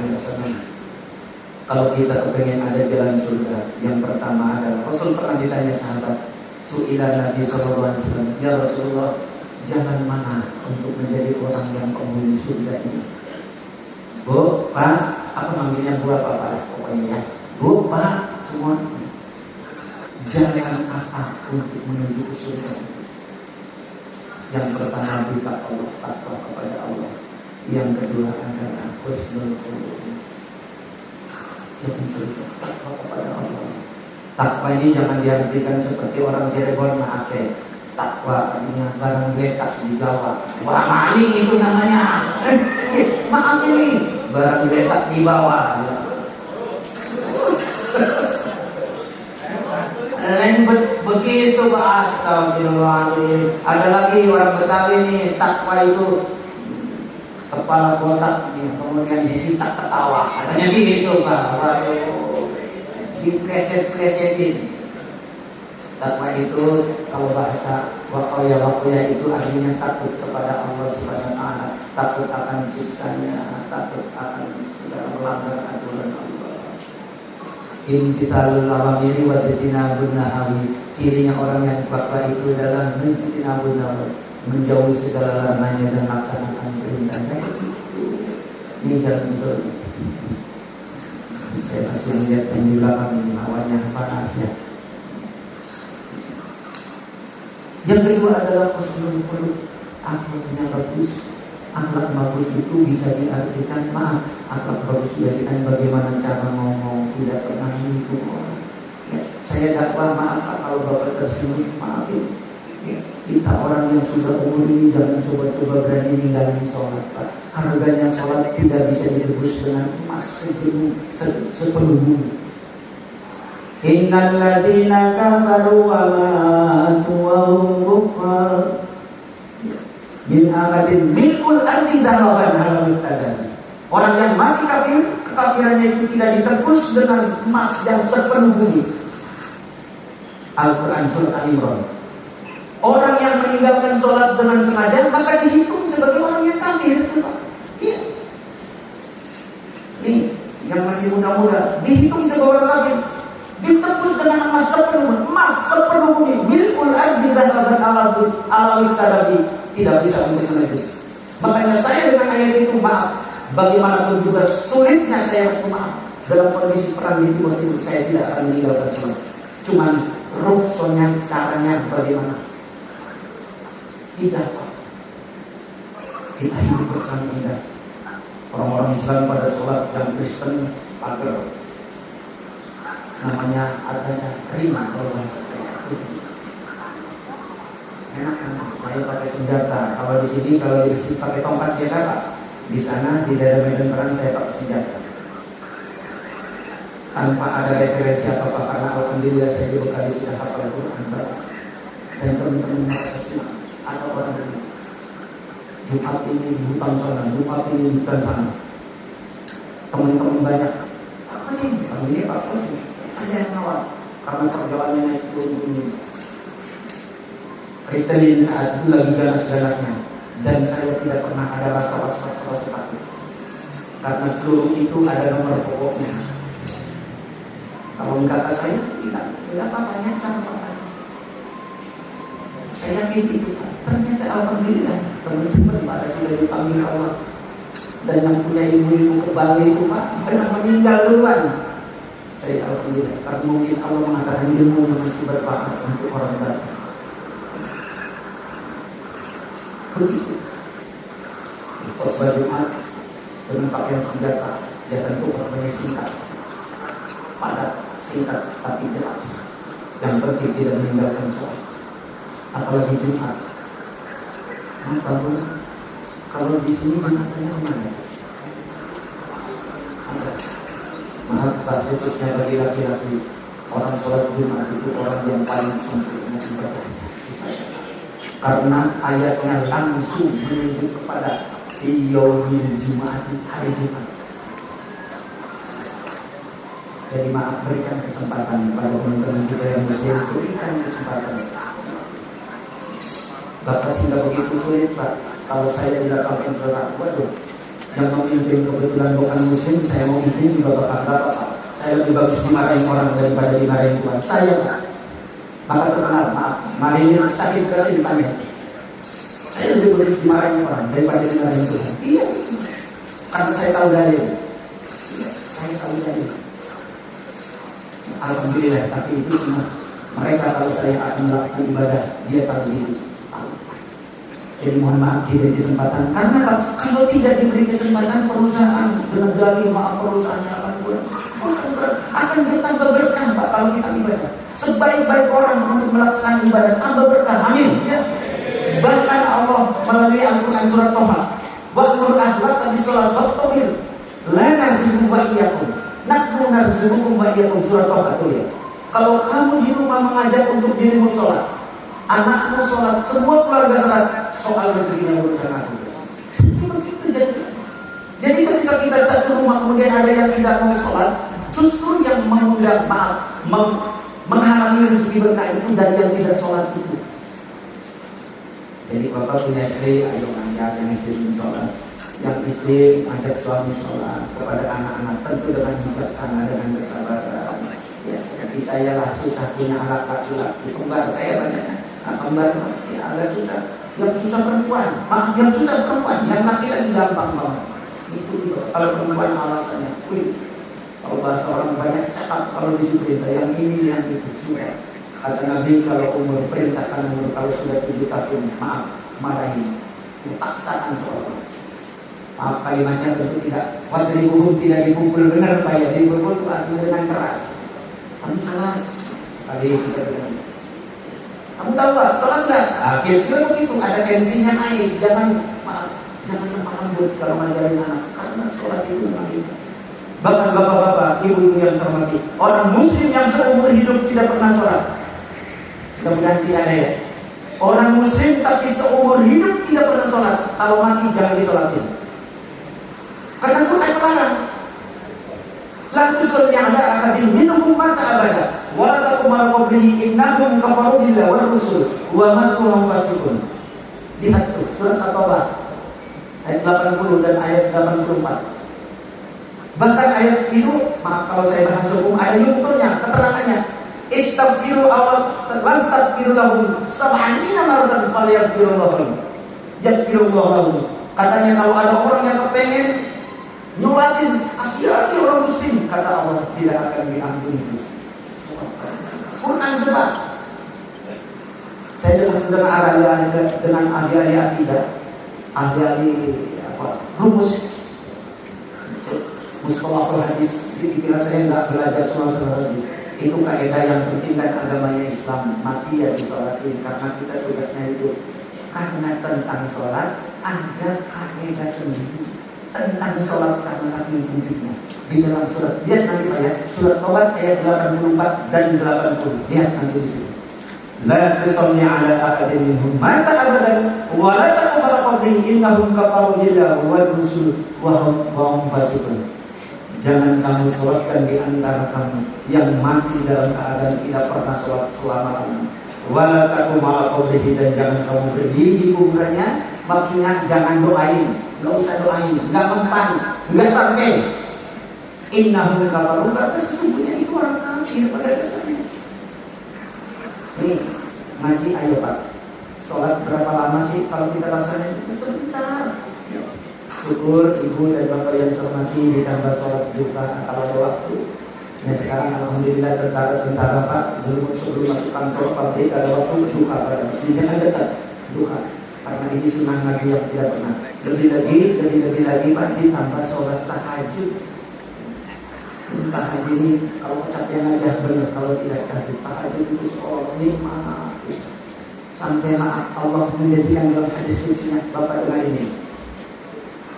Kalau kita kepengen ada jalan surga, yang pertama adalah Rasul pernah ditanya sahabat, Su'ilah Nabi SAW, ya Rasulullah, jalan mana untuk menjadi orang yang penghuni surga ini? Bu, Pak, apa namanya Bu apa Pak? Pokoknya ya, Bu, Pak, semua. Jalan apa untuk menuju ke surga? Yang pertama kita Allah, takwa kepada Allah. Yang kedua adalah husnul khuluq. Jangan sering takwa kepada Allah. Takwa ini jangan diartikan seperti orang Cirebon Aceh. Takwa artinya barang letak di bawah. Wah, maling itu namanya. Maaf ini barang letak di bawah. Lain begitu Pak, astagfirullahaladzim. Ada lagi orang Betawi nih, takwa itu kepala kotak nih, kemudian dicinta ketawa. Katanya gitu Pak. Waduh, dipleset-plesetin. Takwa itu kalau bahasa wakoya itu artinya takut kepada Allah Subhanahu wa taala, takut akan siksanya, takut akan segala melanggar aturan Allah. Imtithalul awamiri wa jitinabun nahawi. Cirinya orang yang takwa itu adalah menjitinabun nahawi, menjauhi segala larangannya dan melaksanakan perintahnya. Ini jalan surga. Saya masih melihat yang di belakang ini, awannya panas ya. Yang kedua adalah husnul khuluq, akhlaknya bagus. Akhlak bagus itu bisa diartikan maaf. Akhlak bagus diartikan bagaimana cara ngomong, tidak pernah menyinggung orang. Ya, saya dakwah maaf kalau Bapak tersinggung, maafin. Ya, kita orang yang sudah umur ini jangan coba-coba berani ninggalin sholat Pak. Harganya sholat tidak bisa ditebus dengan emas sepenuh bumi. Innal ladzina kafaru wa matu wa hum kuffar min akadin milkul ardi dahawan halal tadani. Orang yang mati kafir, kekafirannya itu tidak ditebus dengan emas yang sepenuh bumi. Al-Quran Surah Al-Imran. Orang yang meninggalkan sholat dengan sengaja maka dihitung sebagai orang yang kafir. Iya. Nih, yang masih muda-muda dihitung sebagai orang kafir. Ditebus dengan emas sepenuh bumi. Milkul ardi dahawan halal tadani. Tidak bisa untuk menebus. Makanya saya dengan ayat itu maaf, bagaimanapun juga sulitnya saya maaf dalam kondisi perang di Timur Timur, saya tidak akan meninggalkan sholat. Cuman rukshonya, caranya bagaimana? Tidak, Pak. Kita hidup bersama indah. Orang-orang Islam pada sholat, yang Kristen pagar namanya adanya terima kalau bahasa saya. Enak kan? Saya pakai senjata. Kalau di sini kalau di sini pakai tongkat ya Pak. Di sana di daerah medan perang saya pakai senjata. Tanpa ada referensi apa-apa, karena alhamdulillah saya dibekali sudah hafal Al-Quran. Dan teman-teman merasa senang. Ada orang ini Jumat ini di hutan sana, Jumat ini di hutan sana. Teman-teman banyak. Apa sih? Kami ini apa sih? Saya yang ngawal. Karena perjalanannya naik turun. Ritalin saat itu lagi ganas-ganasnya, dan saya tidak pernah ada rasa was-was takut karena peluru itu ada nomor pokoknya. Kalau kata saya tidak apa-apanya sama Pak. Saya yakin itu Pak. Ternyata alhamdulillah teman-teman pada sudah dipanggil Allah, dan yang punya ilmu kebal itu Pak pernah meninggal duluan. Saya alhamdulillah, karena mungkin Allah mengatakan ilmu yang masih bermanfaat untuk orang banyak. Begitu. Khotbah Jumat dengan pakaian senjata, dia tentu khotbahnya singkat, padat, singkat tapi jelas. Yang penting tidak meninggalkan sholat. Apalagi Jumat. Nah, kalau di sini Jumatnya mana? Ada. Maaf Pak, khususnya bagi laki-laki, orang sholat Jumat itu orang yang paling sempurna ibadah. Karena ayatnya langsung menunjuk kepada yaumil Jumat, hari Jumat. Jadi maaf, berikan kesempatan pada teman-teman kita yang muslim, berikan kesempatan. Bapak sih nggak begitu sulit Pak. Kalau saya tidak pakai berat, waduh, yang memimpin kebetulan bukan muslim, saya mau izin juga Bapak. Saya lebih bagus dimarahin orang daripada dimarahin Tuhan. Saya Pak. Maka terkenal, maaf, mari ini sakit kasih ditanya. Saya lebih bagus dimarahin orang daripada dimarahin Tuhan. Iya, karena saya tahu dari. Iya, saya tahu dari. Alhamdulillah, tapi itu semua. Mereka kalau saya akan melakukan ibadah, dia tahu diri. Jadi mohon maaf tidak kesempatan. Karena Pak, kalau tidak diberi kesempatan, perusahaan dengan dalil maaf perusahaannya akan bertambah berkah Pak kalau kita ibadah. Sebaik-baik orang untuk melaksanakan ibadah tambah berkah. Amin. Ya. Bahkan Allah melalui Al-Quran surat Toha, wa'mur ahlaka bis-shalah wastabir la narzuqukum wa iyyakum nahnu narzuqukum wa iyyakum, surat Toha itu ya. Kalau kamu di rumah mengajak untuk dirimu sholat, anakmu sholat, semua keluarga sholat, soal rezekinya urusan aku. Seperti begitu jadi ketika kita satu rumah kemudian ada yang tidak mau sholat, justru yang mengundang menghalangi rezeki berkah itu dari yang tidak sholat itu. Jadi Bapak punya istri, ayo ngajak yang istri sholat, yang istri ajak suami sholat, kepada anak-anak tentu dengan bijaksana, dengan kesabaran. Ya seperti saya lah, susah punya anak laki-laki, kembar saya banyaknya, kembar ya agak susah. Yang susah perempuan, yang susah perempuan, yang laki-laki gampang banget. Itu juga kalau perempuan alasannya, kalau bahasa orang banyak cakap, kalau disuruh perintah yang ini yang itu sudah. Kata Nabi kalau umur perintahkan umur, kalau sudah 7 tahun maaf marahi, paksaan seorang. Maaf kalimatnya tentu tidak, wadribuhum tidak dipukul benar Pak ya, dipukul itu artinya dengan keras. Kamu salah sekali kita bilang. Kamu tahu Pak, sholat enggak? Kira-kira begitu, ada tensinya naik. Jangan lemah lembut kalau ngajarin anak, karena sholat itu memang itu. Bahkan bapak-bapak, ibu-ibu yang saya hormati, orang muslim yang seumur hidup tidak pernah sholat, mudah-mudahan tidak ada ya. Orang muslim tapi seumur hidup tidak pernah sholat, kalau mati jangan disolatin. Karena Quran melarang. La tusalli ala ahadin minhum mata abada wa la taqum ala qabrihi innahum kafaru billahi wa rasul wa matu hum fasiqun. Lihat tuh surat At-Taubah ayat 80 dan ayat 84. Bahkan ayat itu, maaf kalau saya bahas hukum, ada yungturnya, keterangannya. Istaghfiru Allah lan taghfiru lahum sab'ina maratan falyaghfiru lahum. Yaghfiru lahum. Katanya kalau ada orang yang kepengen nyolatin asyari orang muslim, kata Allah tidak akan diampuni muslim. Quran coba. Saya dengan ahli-ahli akidah, ahli-ahli rumus mustalahul hadis. Dikira saya nggak belajar soal hadis. Itu kaidah yang penting kan agamanya Islam, mati ya disolatin, karena kita tugasnya itu. Karena tentang sholat ada kaidah sendiri tentang sholat karena saking pentingnya di dalam surat. Lihat nanti Pak ya, surat Tobat ayat 84 dan 80. Lihat nanti di sini. La tusalli ala ahadin minhum mata abadan wa la taqum ala qabrihi innahum kafaru billahi wa rusul wa hum fasiqun. Jangan kamu sholatkan di antara kamu yang mati dalam keadaan tidak pernah sholat selama-lamanya. Wa la taqum ala qabrihi, dan jangan kamu berdiri di kuburannya. Maksudnya jangan doain, nggak usah doain, nggak mempan, nggak sampai. Innahum kafaru, karena sesungguhnya itu orang kafir pada dasarnya. Nih, ngaji ayo Pak. Sholat berapa lama sih kalau kita laksanain? Sebentar. Syukur ibu dan bapak yang saya hormati, ditambah sholat duha kalau ada waktu. Nah sekarang alhamdulillah tentara Pak, dulu sebelum masuk kantor pabrik ada waktu duha pada masjid, jangan dekat duha. Karena ini sunnah Nabi yang tidak pernah. Lebih lagi Pak, ditambah sholat tahajud. Tahajud ini kalau kecapean aja benar, kalau tidak tahajud itu seolah nikmat. Sampai maaf Allah menjadikan dalam hadis kutsinya, Bapak dengar ini.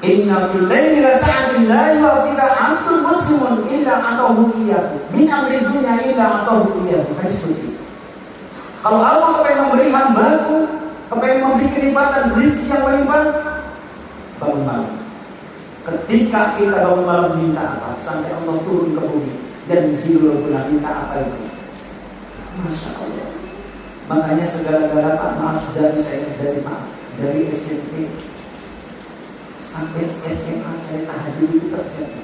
Inna fil laili la sa'atin la yu'tika 'abdun muslimun illa atahu iyyahu min amri dunya illa atahu iyyahu. Hadis kutsi. Kalau Allah kepengen memberi hambaku, kepengen memberi kenikmatan rezeki yang melimpah, bangun malam. Ketika kita bangun malam minta apa? Sampai Allah turun ke bumi dan zilul guna minta apa itu? Masya Allah. Makanya segala-gala Pak, maaf dari saya, dari SMP sampai SMA saya tahajud itu terjadi.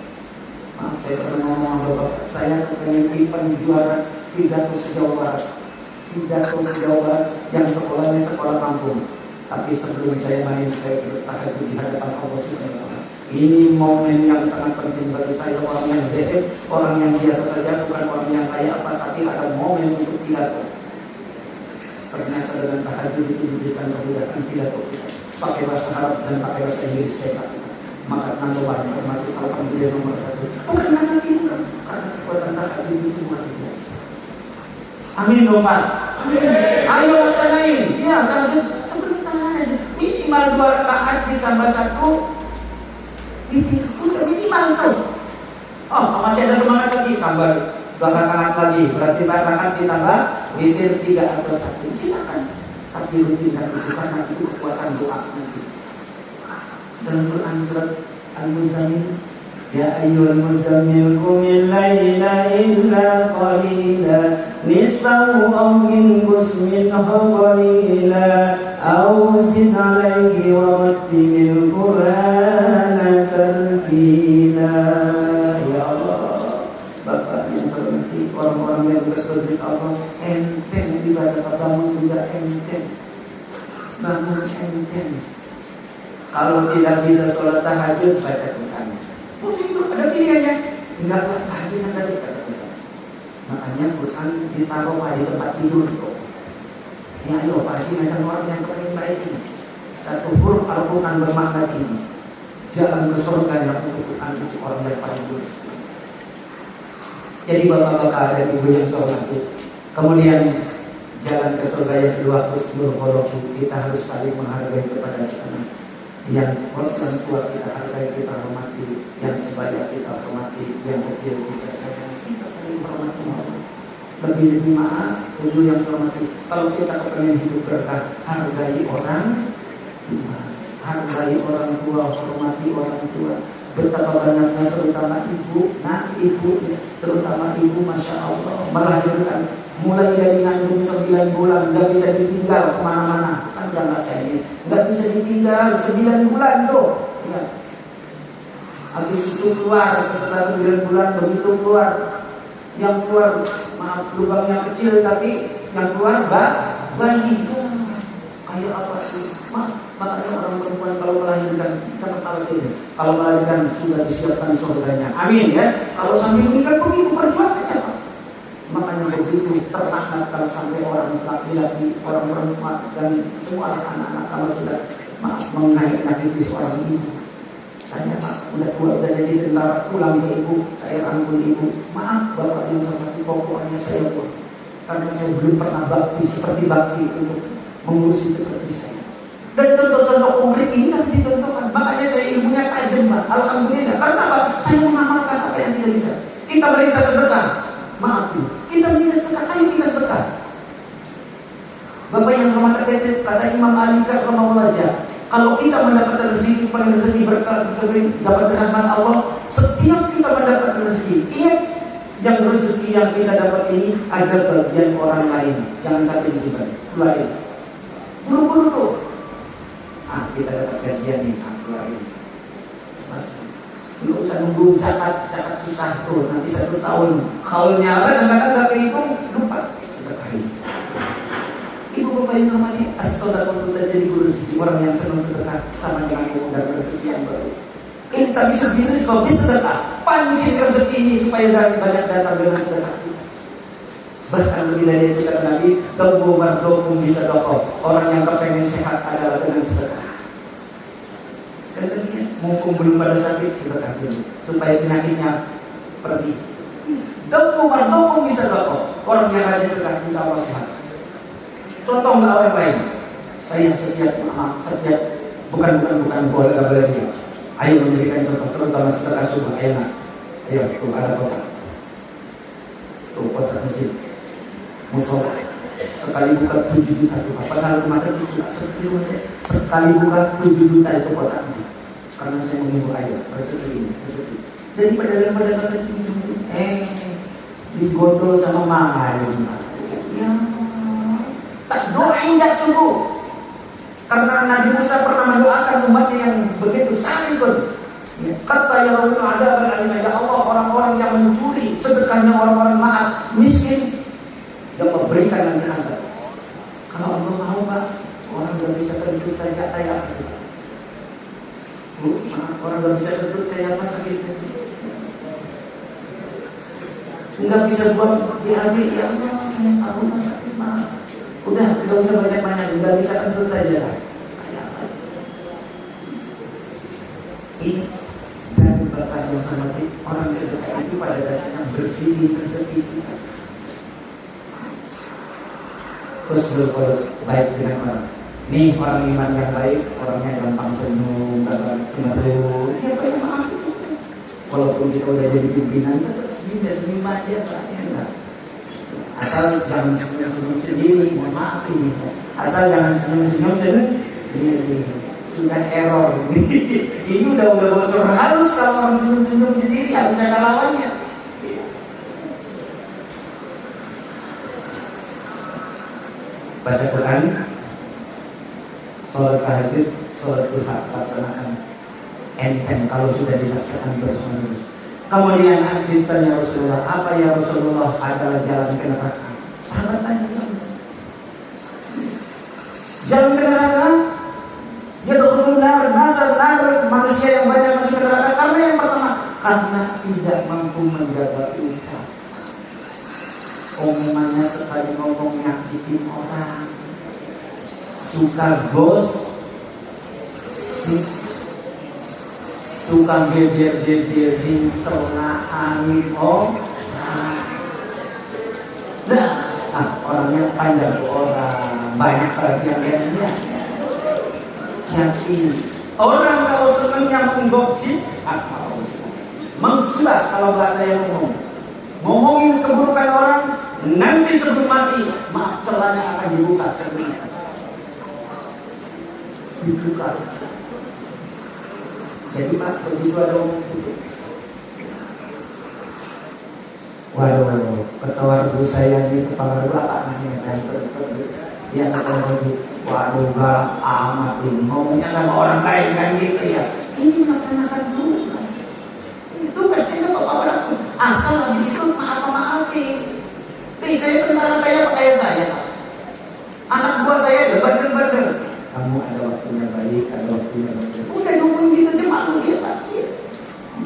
Maaf saya pernah ngomong sama Bapak, saya kepengen event juara pidato sejauh barat yang sekolahnya sekolah kampung. Tapi sebelum saya main, saya bertahajud di hadapan Allah Subhanahu wa Ta'ala. Ini momen yang sangat penting bagi saya, orang yang bebek, orang yang biasa saja, bukan orang yang kaya apa, tapi ada momen untuk pidato. Ternyata dengan tahajud itu diberikan kemudahan pidato kita. Pakai bahasa Arab dan pakai bahasa Inggris saya katakan. Maka tanggapannya termasuk alhamdulillah nomor 1. Bukan karena kita, karena kekuatan tahajud itu luar biasa. Amin dong Pak. Ayo laksanain. Ya, tahajud sebentar. Minimal 2 rakaat ditambah 1. Itu udah minimal tuh. Oh, masih ada semangat lagi, tambah 2 rakaat lagi. Berarti 4 rakaat ditambah witir 3 atau 1. Silakan. Tapi rutinkan itu karena itu kekuatan doa nanti. Dalam Quran surat Al-Muzammil, ya ayyuhal muzammil qumil laila illa qalila nisfahu aw minqus minhu qalila aw zid alayhi wa rattilil qur'ana tartila. Ya Allah, Bapak yang saya hormati, orang-orang yang bersyukur Allah, enteng ibadah bangun juga enteng, bangun enteng. Kalau tidak bisa sholat tahajud, baca Quran. Itu ada pilihannya. Enggak lah, tahajud ada baca Quran. Makanya Quran ditaruh di tempat tidur tuh. Ya ayo Pak Haji, macam orang yang paling baik ini. Satu huruf Al-Quran bermakna ini. Jalan ke surga yang untuk Quran itu orang yang paling baik. Jadi bapak-bapak dan ibu yang saya hormati. Kemudian jalan ke surga yang kedua, husnul khuluq. Kita harus saling menghargai kepada anak. Yang tua kita hargai, kita hormati. Yang sebaya kita hormati. Yang kecil kita sayang. Kita saling hormati. Lebih maaf, ibu yang saya hormati. Kalau kita kepengen hidup berkah, hargai orang tua. Hargai orang tua, hormati orang tua. Betapa banyaknya terutama ibu, terutama ibu, Masya Allah, melahirkan mulai dari ngandung 9 bulan, nggak bisa ditinggal kemana-mana, kan udah nggak saya ini, nggak bisa ditinggal 9 bulan tuh, ya. Habis itu keluar setelah 9 bulan, begitu keluar, yang keluar maaf lubangnya kecil tapi yang keluar bayi itu kayak apa sih? Makanya orang perempuan kalau melahirkan, kita ini, kalau melahirkan sudah disiapkan surganya. Amin ya. Kalau sambil menikah begitu perjuangannya Pak. Makanya begitu ternak sampai orang laki-laki, orang perempuan dan semua anak-anak kalau sudah menyakiti seorang ibu. Saya Pak, udah tua, udah jadi tentara, pulang ke ibu, saya rangkul ibu. Maaf Bapak yang seperti pokoknya saya pun. Karena saya belum pernah bakti seperti bakti untuk mengurusi seperti saya. Dan contoh-contoh konkret ini kan dicontohkan. Makanya saya ilmunya tajam Pak. Alhamdulillah. Karena apa? Saya mengamalkan apa yang tidak bisa. Kita merintah sedekah. Maaf kita minta sedekah, ayo kita sedekah. Bapak yang selamat kata Imam Ali karramallahu wajhah, kalau kita mendapatkan rezeki, berkah, dapat rahmat Allah, setiap kita mendapatkan rezeki, ingat yang rezeki yang kita dapat ini ada bagian orang lain, jangan sampai disimpan, keluarin. Buru-buru tuh. Kita dapat gajian nih, keluarin. Nggak usah nunggu zakat susah tuh, nanti 1 tahun. Kaulnya kadang-kadang nggak kehitung, lupa sedekahin. Ibu bapak yang namanya as-sadaqah jadi guru rezeki, orang yang senang sedekah sama dengan mengundang rezeki yang baru. Ini tak bisa bisnis kalau bisa sedekah, pancing rezeki ini supaya banyak datang dengan sedekah. Bahkan lebih dari itu kata Nabi, tunggu mardokum bisa tokoh. Orang yang kepengen sehat adalah dengan sedekah. Sekali mumpung belum pada sakit sedekah dulu supaya penyakitnya pergi. Tunggu mardokum bisa tokoh. Orang yang rajin sedekah insya Allah sehat. Contoh nggak orang lain. Saya setiap bukan boleh dia. Ayo memberikan contoh terutama sedekah subuh enak. Ayo tuh ada kotak. Tuh kotak mesin. Musola. Sekali buka 7 juta tuh. Padahal rumah kecil sekali buka 7 juta itu kotaknya. Karena saya mengimbau ayo rezeki. Daripada kecil digondol sama mahal. Ya. Tak doa ingat sungguh. Karena Nabi Musa pernah mendoakan umatnya yang begitu sangat pun. Kata ya Allah ada berani ya Allah orang-orang yang mencuri sedekahnya orang-orang maaf miskin ya Allah berikan nanti azab. Kalau Allah mau Pak orang tidak bisa kentut kayak orang tidak bisa kentut kayak apa sakitnya. Enggak bisa buat diambil ya Allah yang tahu sakit maaf. Udah, tidak usah banyak-banyak, nggak bisa kentut aja lah. Ini dari berkat yang sangat orang sedekah itu pada dasarnya bersih rezeki kita. Terus berbuat baik dengan orang. Nih orang iman yang baik, orangnya gampang senyum, gampang cemberut. Dia banyak maaf. Walaupun kita udah jadi pimpinan, tetap senyum aja, Pak. Enggak. Asal jangan senyum-senyum sendiri, mohon maaf ini. Asal jangan senyum-senyum sendiri. Sudah error. Ini udah bocor halus kalau orang senyum-senyum sendiri, harus ada lawannya. Baca Quran, sholat tahajud, sholat duha, laksanakan. Enteng kalau sudah dilaksanakan terus-menerus. Kemudian ditanya Rasulullah, apa ya Rasulullah adalah jalan ke neraka? Sahabat tanya, jalan ke neraka? Ya benar, nasar manusia yang banyak masuk ke neraka karena yang pertama, karena tidak mampu menjaga ucap. Omongannya sekali ngomong nyakitin orang, suka gos, suka geber-geberin celaan orangnya panjang orang banyak perhatiannya yakin orang kalau senangnya menggosip mengkilat kalau bahasa yang ngomongin keburukan orang nanti sebelum mati celahnya akan dibuka sebenarnya dibuka. Jadi Pak, begitu ada orang itu. Waduh, ketua ibu saya ini kepala belakangnya dan dia kata waduh galak amat ini ngomongnya sama orang lain kan gitu ya. Ini makan dulu Mas. Itu pastinya bapak orang asal habis itu maafin. Kayak tentara kayak saya. Anak buah saya ada bandel-bandel. Kamu kamu ada waktunya baik, ada waktunya baik. Udah ngomong gitu aja malu dia Pak.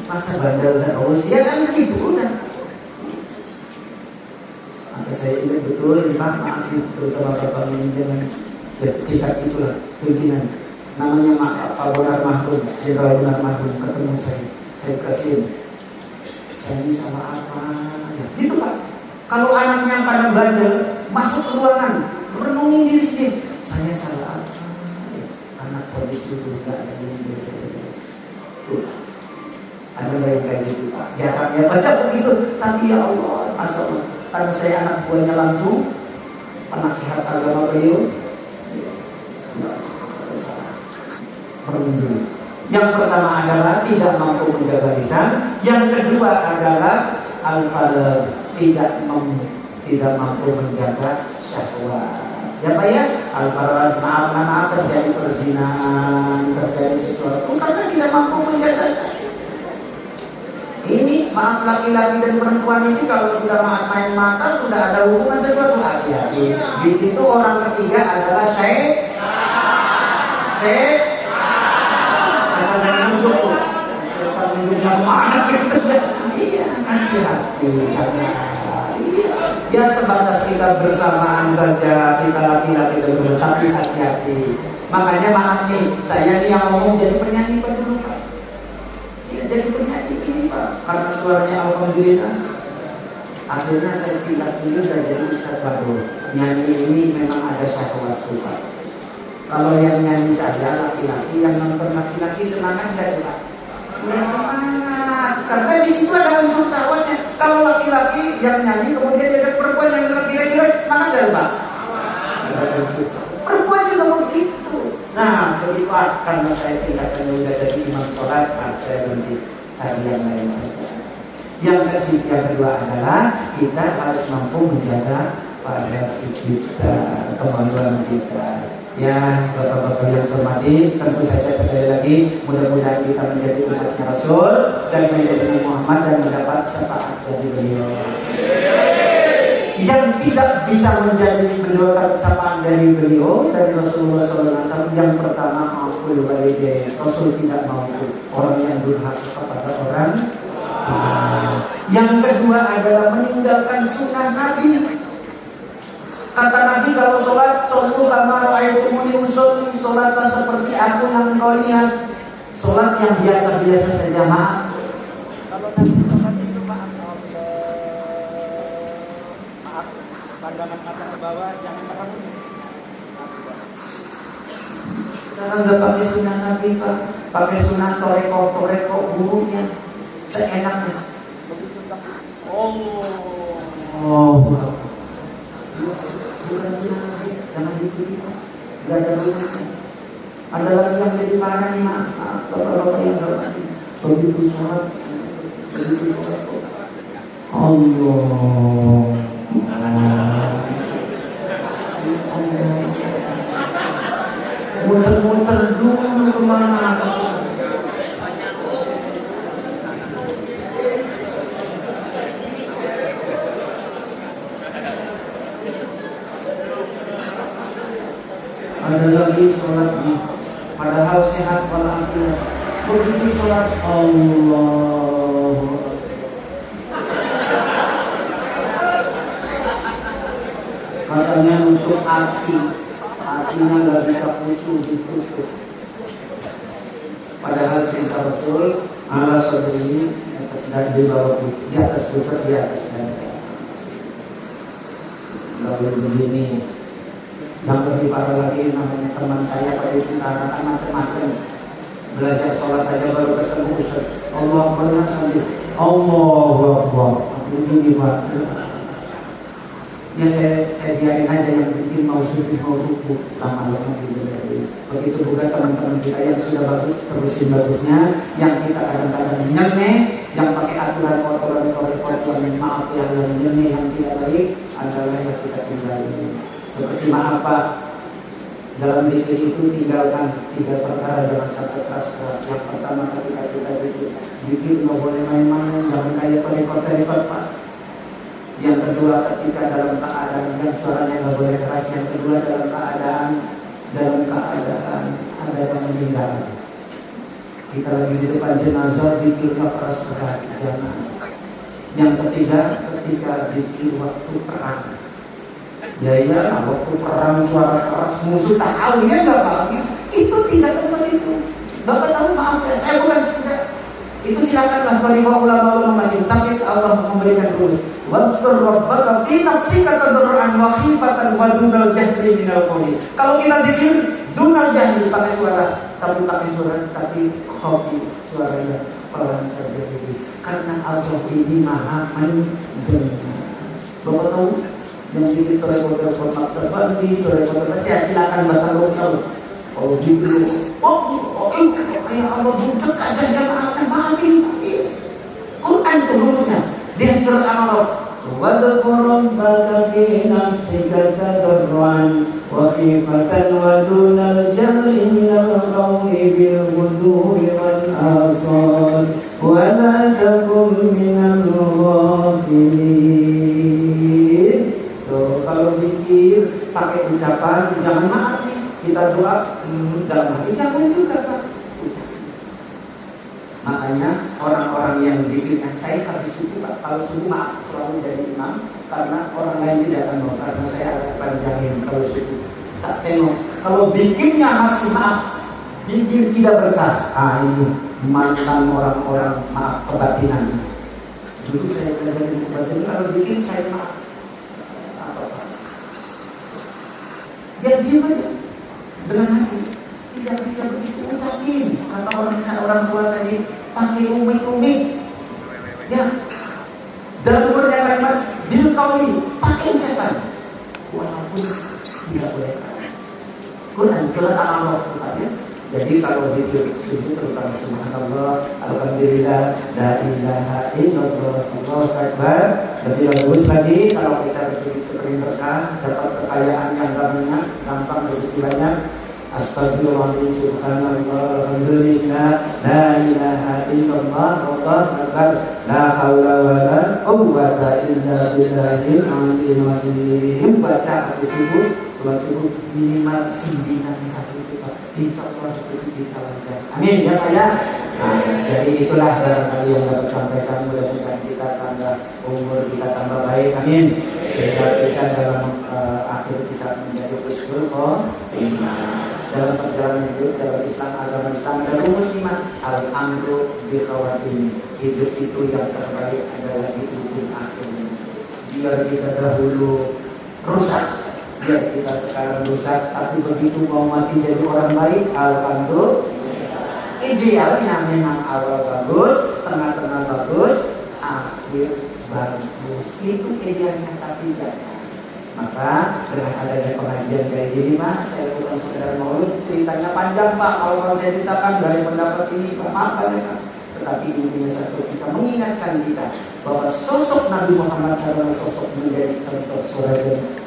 Masa bandel terus, ya kan gitu udah. Maka saya ingat betul, maaf terutama Bapak manajemen kita itulah pimpinan. Namanya Pak Bonar Mahrum, Jenderal Bonar Mahrum, ketemu saya kasih. Saya ini salah apa? Ya, gitu Pak. Kalau anaknya pada bandel, masuk ke ruangan, renungin diri sendiri. Saya salah apa? Anak polisi itu tidak ada yang beres. Ada yang kayak gitu Pak. Ya baca begitu. Tapi ya Allah, Masya Allah. Karena saya anak buahnya langsung, penasihat agama beliau. Yang pertama adalah tidak mampu menjaga lisan. Yang kedua adalah al-falaj, tidak mampu menjaga syahwat. Ya Pak ya, al-falaj, maaf terjadi perzinahan, terjadi sesuatu karena tidak mampu menjaga. Ini maaf laki-laki dan perempuan ini kalau sudah main mata sudah ada hubungan sesuatu, hati-hati. Di situ orang ketiga adalah asal jangan nunjuk tuh. Setan nunjuk yang mana gitu. Iya, hati-hati. Iya. Ya sebatas kita bersamaan saja, kita laki-laki dan perempuan, tapi hati-hati. Makanya maaf nih, saya nih yang ngomong jadi penyanyi dulu Pak. Ya, jadi penyanyi ini Pak, karena suaranya alhamdulillah. Akhirnya saya tidak tidur dan jadi Ustaz Badul. Nyanyi ini memang ada syahwat Pak. Kalau yang nyanyi saya laki-laki, yang nonton laki-laki semangat enggak Pak? Ya semangat, karena di situ ada unsur syahwatnya. Kalau laki-laki yang nyanyi kemudian ada perempuan yang laki-laki semangat enggak Pak? Ada unsur syahwat. Perempuan juga begitu. Nah, begitu karena saya tidak sudah jadi imam sholat, saya berhenti tadi yang lain saja. Yang kedua adalah kita harus mampu menjaga pada kita, kemaluan kita. Ya, Bapak-Bapak yang saya hormati, tentu saja sekali lagi mudah-mudahan kita menjadi umatnya Rasul dan menjadi Muhammad dan mendapat syafaat dari beliau. Yang tidak bisa menjadi mendapat syafaat dari beliau dari Rasulullah SAW, yang pertama aqul walidain. Rasul tidak mau orang yang durhaka kepada orang. Yang kedua adalah meninggalkan sunnah Nabi. Kata Nabi kalau sholat, shollu kama ra'aitumuni usolli, sholatlah seperti aku yang engkau lihat. Sholat yang biasa-biasa saja, maaf. Kalau Nabi sholat itu maaf, pandangan mata ke bawah, jangan merem. Sekarang nggak pakai sunnah Nabi Pak, pakai sunnah toreko buruknya, seenaknya. Oh. Jangan diikuti Pak, gak ada bagusnya. Ada lagi yang jadi parah nih maaf Bapak-Bapak yang sholat. Begitu sholat Allah. Muter-muter dulu kemana? Ada lagi sholat padahal sehat walafiat. Begitu sholat Allah. Katanya untuk hatinya nggak bisa khusyuk ditutup. Padahal cinta Rasul ala sodri atas dan di bawah di atas pusat di atas dan lalu begini. Yang lebih parah lagi namanya teman saya pada itu karena macam-macam belajar sholat aja baru ketemu Ustaz. Allah pernah sambil Allahu Akbar. Ini Pak. Ya saya biarin aja yang bikin mau sujud mau ruku lama-lama gitu. Begitu juga teman-teman kita yang sudah bagus terusin bagusnya, yang kita kadang-kadang nyeleneh, yang pakai aturan kotoran yang maaf yang nyeleneh yang tidak baik adalah yang kita tinggalin. Seperti maaf Pak, dalam zikir itu tinggalkan 3 perkara, jangan sampai keras-keras. Yang pertama ketika kita zikir nggak boleh main-main, jangan kayak rekod Pak. Yang kedua ketika dalam keadaan yang suaranya nggak boleh keras. Yang kedua dalam keadaan dalam keadaan ada yang meninggal. Kita lagi di depan jenazah, zikirnya keras-keras, jangan. Yang ketiga, ketika zikir waktu perang. Ya waktu perang suara keras, musuh tahu ya nggak Pak? Itu tidak seperti itu. Bapak tahu, maaf ya, saya bukan tidak. Itu silakanlah kalau ulama masih, tapi Allah memberikan rumus. Wadkur rabbaka fi nafsika tadarruan wa khifatan wa dunal jahri minal qawli. Kalau kita zikir dunal jahri pakai suara, tapi khafi suaranya pelan saja gitu. Karena Allah ini maha mendengar. Bapak tahu yang zikir terekoder format terbandi, terekoder saya silakan baca lokal. Kalau gitu, kayak Allah budak aja jangan maafin. Quran itu rumusnya. Dia surat Al-Araf. Wadhkur rabbaka fi nafsika tadarruan wa khifatan wa dunal jahri minal qawli bil ghudwi wal asal wa la takun minal ghafilin. Kalau zikir pakai ucapan jangan maafin. Kita doa dalam hati jangan juga Pak. Makanya orang-orang yang zikirnya saya habis subuh Pak, kalau subuh maaf selalu jadi imam karena orang lain tidak akan mau, karena saya agak panjangin kalau subuh tak tengok. Kalau zikirnya masih maaf, zikir tidak berkah. Ini mantan orang-orang maaf kebatinan. Dulu saya belajar di kebatinan, kalau zikir saya maaf apa Pak? Ya diam aja dengan hati. Tidak bisa begitu ucapin. Kata orang tua saya, pakai umik-umik. Ya, dalam Quran kalimat bil qauli, pakai ucapan. Walaupun tidak boleh keras. Quran surat Al-Araf ya. Jadi kalau zikir sujud terutama subhanallah, alhamdulillah, la ilaha illallah, Allahu akbar. Lebih bagus lagi kalau kita berzikir berkah, dapat kekayaan yang banyak, gampang rezeki banyak. Astagfirullahaladzim, subhanallah, alhamdulillah, la ilaha illallah, Allahu akbar, la haula wala quwwata illa billahil aliyyil azim. Baca habis subuh, sholat subuh minimal 9 kali itu Pak. Insyaallah rezeki kita lancar. Amin ya Pak ya. Nah, jadi itulah barangkali yang dapat sampaikan, mudah-mudahan kita tambah umur, kita tambah baik. Amin. Sehingga kita dalam akhir kita menjadi usul dalam perjalanan hidup dalam Islam, agama Islam dan rumus iman al-amru bi khawatim. Hidup itu yang terbaik adalah di ujung akhirnya. Biar kita dahulu rusak, biar kita sekarang rusak, tapi begitu mau mati jadi orang baik, alhamdulillah. Idealnya memang awal bagus, tengah-tengah bagus, akhir bagus. Itu idealnya, tapi jangan. Maka dengan adanya pengajian kayak gini Pak, saya bukan sekedar maulid, ceritanya panjang Pak. Kalau saya ceritakan dari pendapat ini, apa ya? Tetapi intinya satu, kita mengingatkan kita bahwa sosok Nabi Muhammad adalah sosok menjadi contoh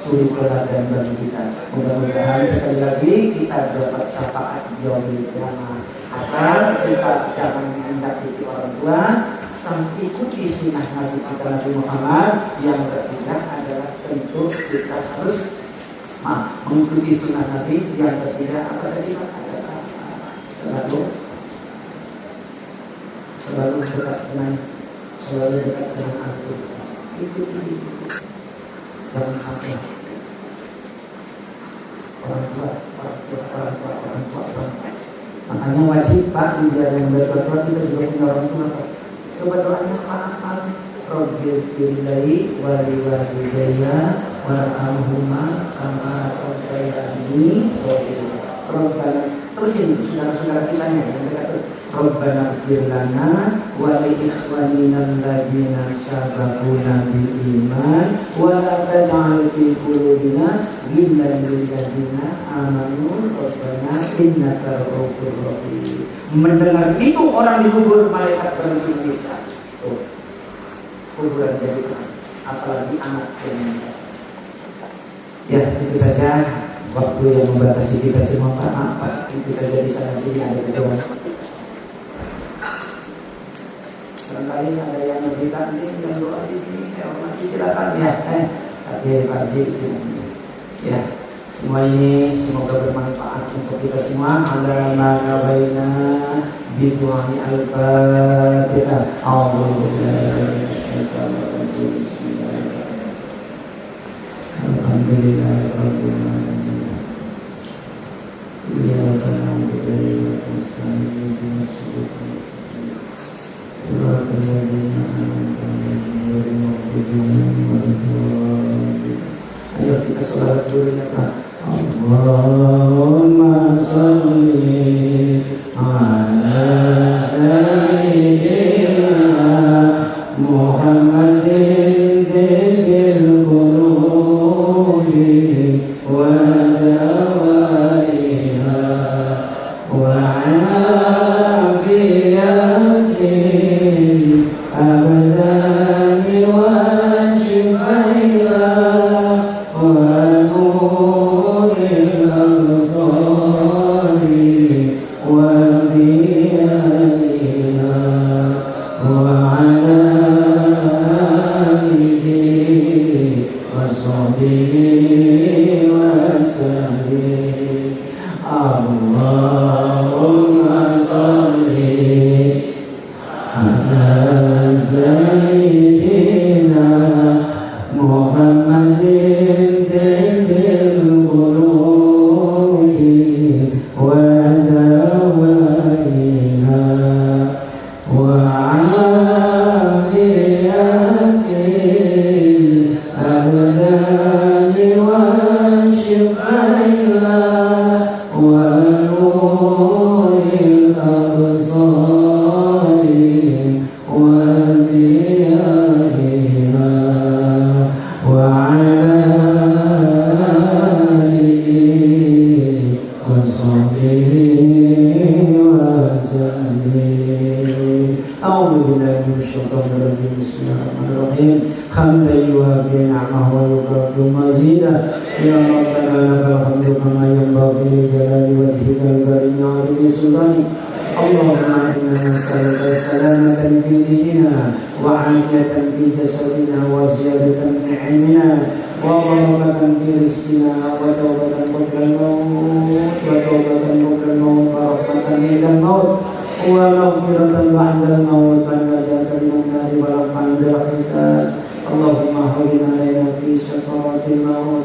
suri teladan bagi kita. Mudah-mudahan sekali lagi kita dapat syafaat yaumil qiyamah. Asal kita jangan menyakiti orang tua, ikuti sunnah Nabi Muhammad. Yang ketiga adalah tentu kita harus mengikuti sunnah Nabi. Yang ketiga apa tadi Pak? Adalah selalu dekat dengan Al-Quran. Ikuti, jangan sampai orang tua. Makanya wajib Pak, di dalam berdoa kita juga punya orang tua Pak. Coba doanya Pak, Rabbil firli wali walidayya warhamhuma kama rabbayani shaghira. Rabbana, terusin saudara-saudara kita yang dekat. Rabbana ighfir lana wa li ikhwanina alladziina sabaquna bil iman wa la taj'al fi qulubina ghillan lil ladziina amanu rabbana innaka ra'ufur rahim. Mendengar itu orang di kubur, malaikat berhenti desa. Kuburan jadi sana, apalagi anak yang ya itu saja. Waktu yang membatasi kita semua Pak, itu saja di sana sini ada kedua. Barangkali ada yang memberikan ini yang doa di sini, saya hormati silakan ya. Oke Pak Haji, ya Semua ini semoga bermanfaat untuk kita semua. Ala ma baina bidu'ai al-Fatihah. A'udzubillahi minasyaitonir rajim. Bismillahirrahmanirrahim. Alhamdulillahirabbil alamin. Iyyaka na'budu wa iyyaka nasta'in. Ihdinas siratal ladzina an'amta 'alaihim ghairil maghdubi 'alaihim waladdallin. Ayo kita sholat dulu ya Pak. Allahumma sholli ala sayyidina Muhammadin bil qulubi wa dawaiha wa afiyatin abadani wa shifaiha Allahumma sholli ala sayyidina Muhammadin bil qulubi wa dawaiha wa afiyatil abdani wa shifaiha wa nuril absari wa diyaiha wa alihi wa sahbihi wa sallim. A'udzu billahi minasyaitonir rajim. Bismillahirrahmanirrahim. Hamdan yuwafi ni'amahu wa yukafi mazidah. Ya Rabbana lakal hamdu kama yanbaghi li jalali wajhikal karim wa 'azimi sultanik. Allahumma inna nas'aluka salamatan fi dinina wa 'afiyatan fi jasadina wa ziyadatan fi 'ilmina wa barakatan fi rizqina wa tawbatan qabla al-maut wa tawbatan qabla al-maut wa rahmatan inda al-maut wa maghfiratan ba'da al-maut wa najatan min an-nar wa rahmatan bil hisab. Allahumma hawwin 'alaina fi sakaratil maut.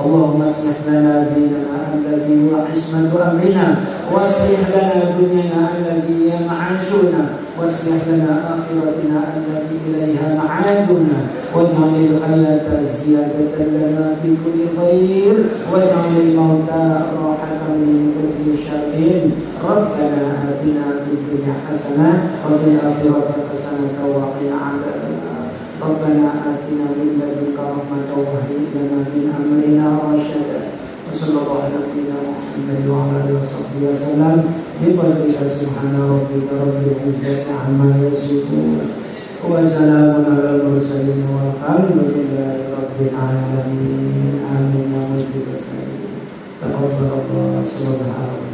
Allahumma aslih lana dinana alladhi huwa 'ismatu amrina waslih lana dunyana allati hiya ma'ashuna waslih lana akhiratina allati ilaiha ma'aduna waj'alil hayata ziyadatan lana fi kulli khair waj'alil mauta rahatan min kulli syarrin. Rabbana atina fid dunya hasanah wa fil akhirati hasanah wa qina adzabannar. Rabbana atina min ladunka rahmatan wa hayyi lana min amrina rashada. Wassallallahu ala nabiyyina Muhammad wa ala alihi washabbihi wasallam. Bi fadlika subhana rabbika rabbil izzati amma yasifun wa salamun alal mursalin walhamdulillahi rabbil alamin. Amin ya rabbal alamin. Taqabbalallahu subhanahu.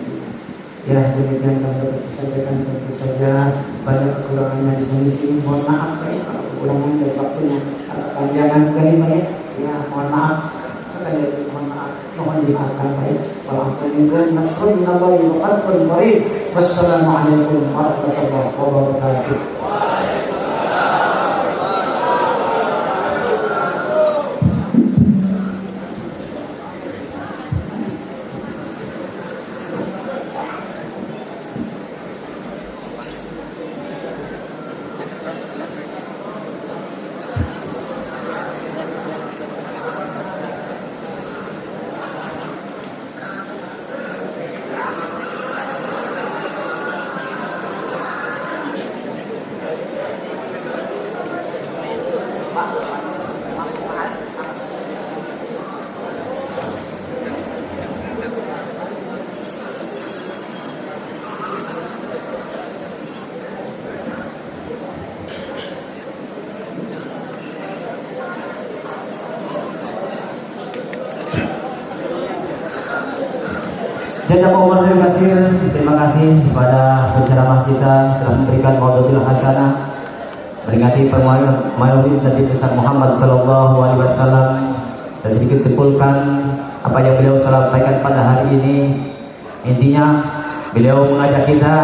Ya, demikian kami dapat sampaikan. Tentu saja banyak kekurangannya di sini. Mohon maaf ya kalau kekurangan dari waktunya atau panjangan kalimat ya. Ya, mohon maaf. Sekali lagi mohon maaf. Mohon dimaafkan ya. Walhamdulillah nasrun minallahi wa fathun qarib. Wassalamualaikum warahmatullahi wabarakatuh. Jazakumullah khairan. Terima kasih kepada penceramah kita telah memberikan maudhu'ul hasanah memperingati Maulid Nabi besar Muhammad sallallahu alaihi wasallam. Saya sedikit simpulkan apa yang beliau sampaikan pada hari ini. Intinya beliau mengajak kita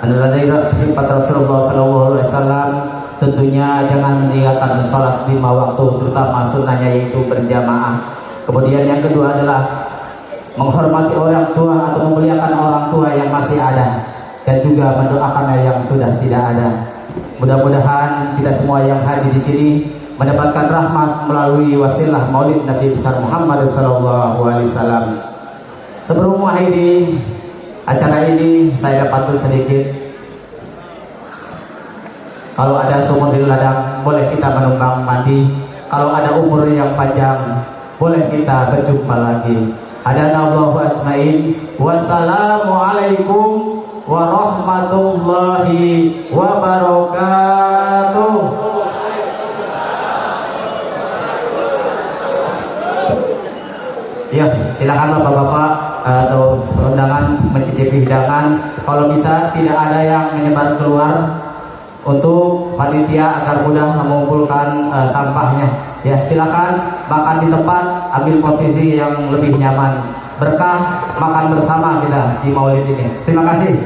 adalah dari sifat Rasulullah SAW. Tentunya jangan meninggalkan sholat 5 waktu, terutama sunnahnya yaitu berjamaah. Kemudian yang kedua adalah menghormati orang tua atau memuliakan orang tua yang masih ada, dan juga mendoakan yang sudah tidak ada. Mudah-mudahan kita semua yang hadir di sini mendapatkan rahmat melalui wasilah Maulid Nabi besar Muhammad SAW. Sebelum mengakhiri acara ini, saya pantun sedikit. Kalau ada sumur di ladang, boleh kita menumpang mandi. Kalau ada umur yang panjang, boleh kita berjumpa lagi. Hadanallahu ajmain. Wassalamualaikum warahmatullahi wabarakatuh. Ya, silakan bapak-bapak atau undangan mencicipi hidangan. Kalau bisa tidak ada yang menyebar keluar, untuk panitia agar mudah mengumpulkan sampahnya. Ya, silakan makan di tempat, ambil posisi yang lebih nyaman. Berkah makan bersama kita di Maulid ini. Terima kasih.